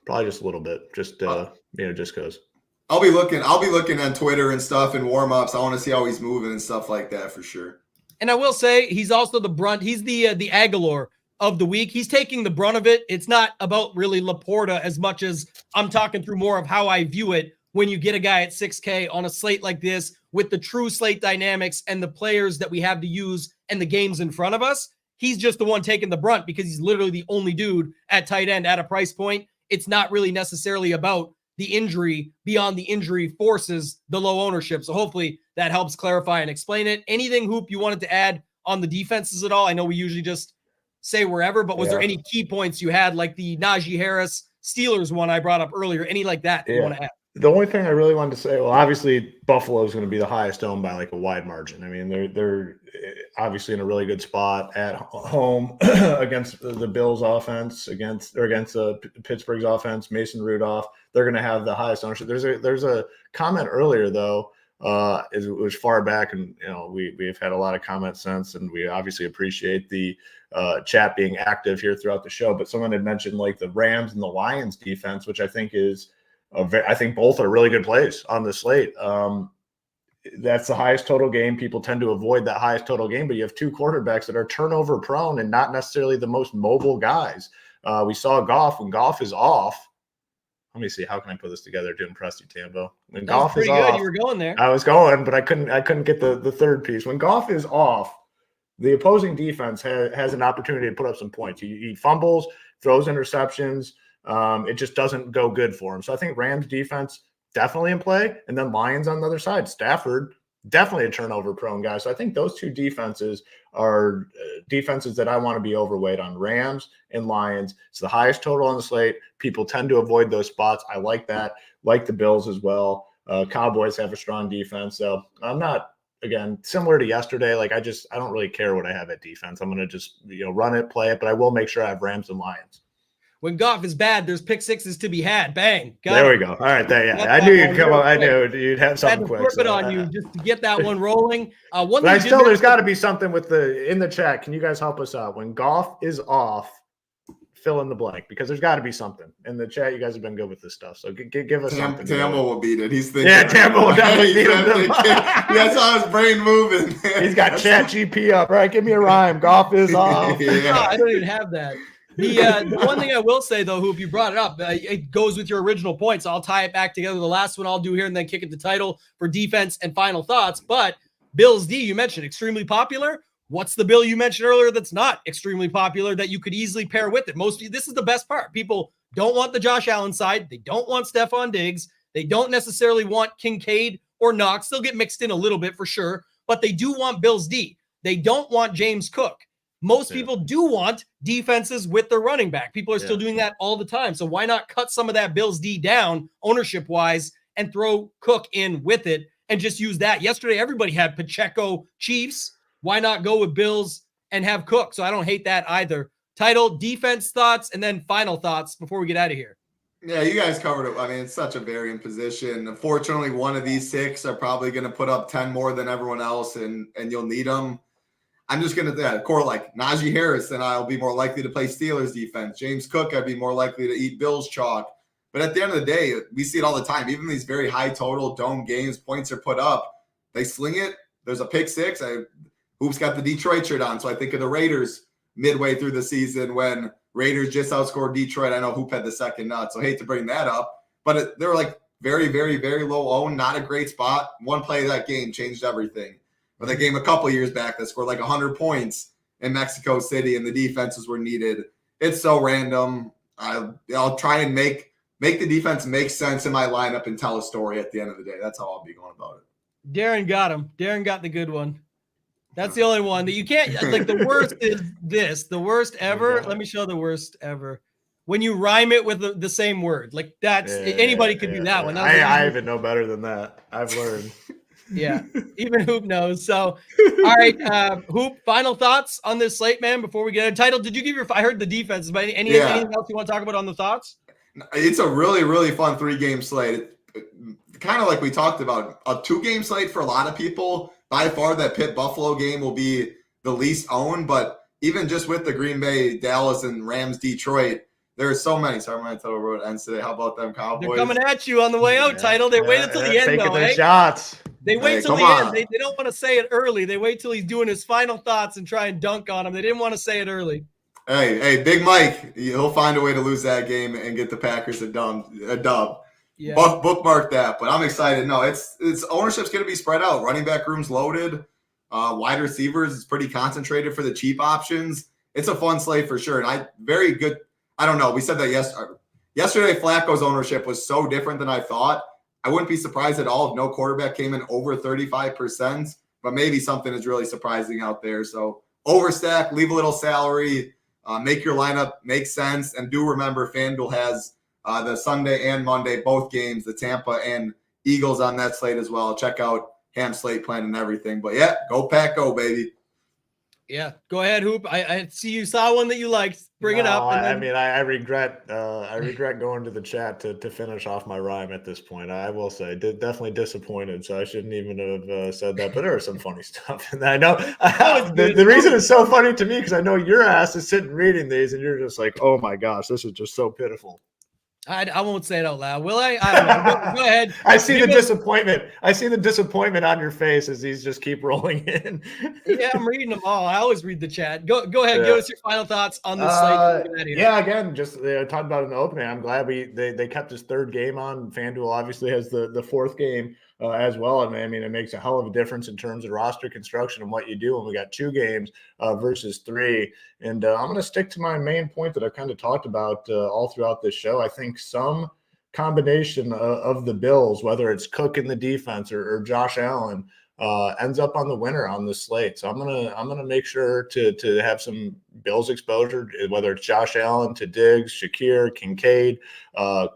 probably just a little bit, just because. I'll be looking on Twitter and stuff and warm-ups. I want to see how he's moving and stuff like that for sure. And I will say he's also the brunt. He's the Aguilar of the week. He's taking the brunt of it. It's not about really Laporta as much as I'm talking through more of how I view it when you get a guy at 6K on a slate like this with the true slate dynamics and the players that we have to use and the games in front of us. He's just the one taking the brunt because he's literally the only dude at tight end at a price point. It's not really necessarily about the injury. Beyond the injury forces the low ownership. So hopefully that helps clarify and explain it. Anything, Hoop, you wanted to add on the defenses at all? I know we usually just say wherever, but was there any key points you had, like the Najee Harris Steelers one I brought up earlier? Any like that you want to add? The only thing I really wanted to say, well, obviously Buffalo is going to be the highest owned by like a wide margin. I mean, they're obviously in a really good spot at home against the Bills offense, against Pittsburgh's offense. Mason Rudolph, they're going to have the highest ownership. There's a comment earlier though it was far back, and we've had a lot of comments since, and we obviously appreciate the chat being active here throughout the show. But someone had mentioned like the Rams and the Lions defense, which I think is I think both are really good plays on the slate. That's the highest total game. People tend to avoid that highest total game, but you have two quarterbacks that are turnover prone and not necessarily the most mobile guys. We saw Goff. When Goff is off, let me see. How can I put this together to impress you, Tambo? When Goff is off, you were going there. I was going, but I couldn't get the third piece. When Goff is off, the opposing defense has an opportunity to put up some points. He fumbles, throws interceptions. It just doesn't go good for him. So I think Rams defense definitely in play, and then Lions on the other side. Stafford, definitely a turnover prone guy. So I think those two defenses are defenses that I want to be overweight on. Rams and Lions. It's the highest total on the slate. People tend to avoid those spots. I like that. Like the Bills as well. Cowboys have a strong defense. So I'm not, again, similar to yesterday. Like I don't really care what I have at defense. I'm going to just, run it, play it, but I will make sure I have Rams and Lions. When Goff is bad, there's pick sixes to be had. Bang. There we go. All right. I knew you'd come up. I knew you'd have something quick. Flip it on you just to get that one rolling. There's got to be something in the chat. Can you guys help us out? When Goff is off, fill in the blank, because there's got to be something in the chat. You guys have been good with this stuff, so give us something. Tambo will beat it. He's thinking. Yeah, Tambo will definitely beat him. I saw his brain moving. He's got Chat GP up. Right, give me a rhyme. Goff is off. Yeah. I don't even have that. The one thing I will say, though, Hoop, you brought it up. It goes with your original points. I'll tie it back together. The last one I'll do here and then kick it to title for defense and final thoughts. But Bills D, you mentioned extremely popular. What's the bill you mentioned earlier that's not extremely popular that you could easily pair with it? This is the best part. People don't want the Josh Allen side. They don't want Stephon Diggs. They don't necessarily want Kincaid or Knox. They'll get mixed in a little bit for sure, but they do want Bills D. They don't want James Cook. Most people do want defenses with their running back. People are still doing that all the time. So why not cut some of that Bills D down ownership-wise and throw Cook in with it and just use that? Yesterday, everybody had Pacheco Chiefs. Why not go with Bills and have Cook? So I don't hate that either. Title, defense thoughts, and then final thoughts before we get out of here. Yeah, you guys covered it. I mean, it's such a varying position. Unfortunately, one of these six are probably going to put up 10 more than everyone else, and you'll need them. I'm just going to core like Najee Harris, and I'll be more likely to play Steelers defense. James Cook, I'd be more likely to eat Bills chalk. But at the end of the day, we see it all the time. Even these very high total dome games, points are put up. They sling it. There's a pick six. Hoop's got the Detroit shirt on, so I think of the Raiders midway through the season when Raiders just outscored Detroit. I know Hoop had the second nut, so I hate to bring that up. But they were like very, very, very low owned, not a great spot. One play of that game changed everything. But that game a couple years back that scored like 100 points in Mexico City and the defenses were needed. It's so random. I'll try and make the defense make sense in my lineup and tell a story at the end of the day. That's how I'll be going about it. Darren got him. Darren got the good one. That's the only one that you can't, like, the worst is this. The worst ever. Let me show the worst ever. When you rhyme it with the same word. Like, that's anybody could do that one. I even know better than that. I've learned. Yeah, even Hoop knows. So, all right, Hoop, final thoughts on this slate, man, before we get a title. Did you give I heard the defense, but anything else you want to talk about on the thoughts? It's a really, really fun 3-game slate. Kind of like we talked about, a 2-game slate for a lot of people. By far, that Pitt-Buffalo game will be the least owned, but even just with the Green Bay, Dallas, and Rams-Detroit, there are so many. Sorry, my title road ends today. How about them Cowboys? They're coming at you on the way out, title. They wait until the end, though, eh? Shots. They wait till the end. They don't want to say it early. They wait till he's doing his final thoughts and try and dunk on him. They didn't want to say it early. Hey, Big Mike, he'll find a way to lose that game and get the Packers a dub. Yeah. Bookmark that, but I'm excited. No, it's ownership's going to be spread out. Running back room's loaded. Wide receivers is pretty concentrated for the cheap options. It's a fun slate for sure. And very good. I don't know. We said that yesterday. Flacco's ownership was so different than I thought. I wouldn't be surprised at all if no quarterback came in over 35%, but maybe something is really surprising out there. So overstack, leave a little salary, make your lineup make sense. And do remember FanDuel has the Sunday and Monday, both games, the Tampa and Eagles on that slate as well. Check out Ham slate plan and everything. But yeah, go Pack, go baby. Yeah, go ahead, Hoop. I see you saw one that you liked. Bring it up. I mean, I regret going to the chat to finish off my rhyme at this point. I will say, definitely disappointed. So I shouldn't even have said that. But there was some funny stuff, and I know the reason it's so funny to me because I know your ass is sitting reading these, and you're just like, oh my gosh, this is just so pitiful. I won't say it out loud, will I? I don't know. Go ahead. I see the disappointment. I see the disappointment on your face as these just keep rolling in. Yeah, I'm reading them all. I always read the chat. Go ahead. Yeah. Give us your final thoughts on this slate. Yeah, again, just talked about it in the opening. I'm glad they kept this third game on. FanDuel obviously has the fourth game as well. I mean, it makes a hell of a difference in terms of roster construction and what you do. And we got 2 games versus 3. And I'm going to stick to my main point that I kind of talked about all throughout this show. I think some combination of the Bills, whether it's Cook in the defense or Josh Allen, ends up on the winner on this slate. So I'm gonna make sure to have some Bills exposure, whether it's Josh Allen to Diggs, Shakir, Kincaid,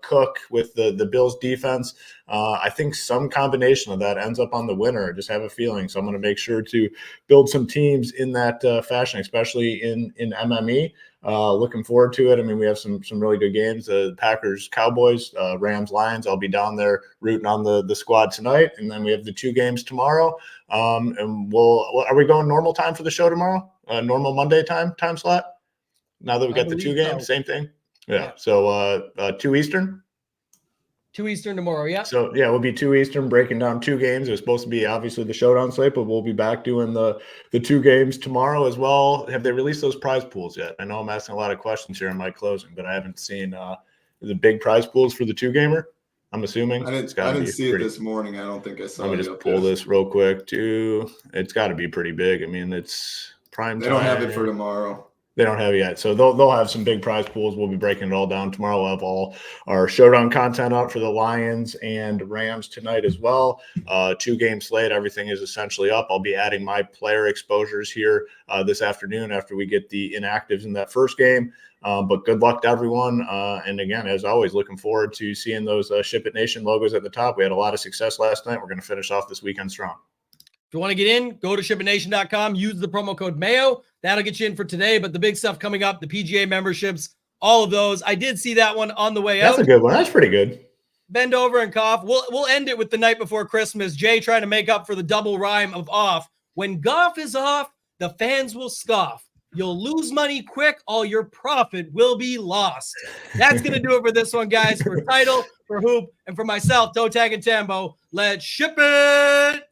Cook with the Bills defense. I think some combination of that ends up on the winner. I just have a feeling. So I'm going to make sure to build some teams in that fashion, especially in MME. Looking forward to it. I mean, we have some really good games. Packers, Cowboys, Rams, Lions. I'll be down there rooting on the squad tonight. And then we have the 2 games tomorrow. And are we going normal time for the show tomorrow? Normal Monday time slot? Now that we got the 2 games, same thing? Yeah. So 2 Eastern? 2 Eastern tomorrow, yeah. So, yeah, we'll be 2 Eastern breaking down 2 games. It was supposed to be obviously the showdown slate, but we'll be back doing the 2 games tomorrow as well. Have they released those prize pools yet? I know I'm asking a lot of questions here in my closing, but I haven't seen the big prize pools for the 2-gamer. I'm assuming. I didn't see it this morning. I don't think I saw it. Let me just pull this real quick, too. It's got to be pretty big. I mean, it's prime time. They don't have it for tomorrow. They don't have it yet. So they'll have some big prize pools. We'll be breaking it all down tomorrow. We'll have all our showdown content out for the Lions and Rams tonight as well. 2-game slate. Everything is essentially up. I'll be adding my player exposures here this afternoon after we get the inactives in that first game. But good luck to everyone. And again, as always, looking forward to seeing those SHIPIT Nation logos at the top. We had a lot of success last night. We're going to finish off this weekend strong. If you want to get in, go to ShipItNation.com, use the promo code Mayo. That'll get you in for today. But the big stuff coming up, the PGA memberships, all of those. I did see that one on the way out. That's a good one. That's pretty good. Bend over and cough. We'll end it with the night before Christmas. Jay trying to make up for the double rhyme of off. When Goff is off, the fans will scoff. You'll lose money quick. All your profit will be lost. That's going to do it for this one, guys. For Title, for Hoop, and for myself, ToeTagginTambo. Let's ship it.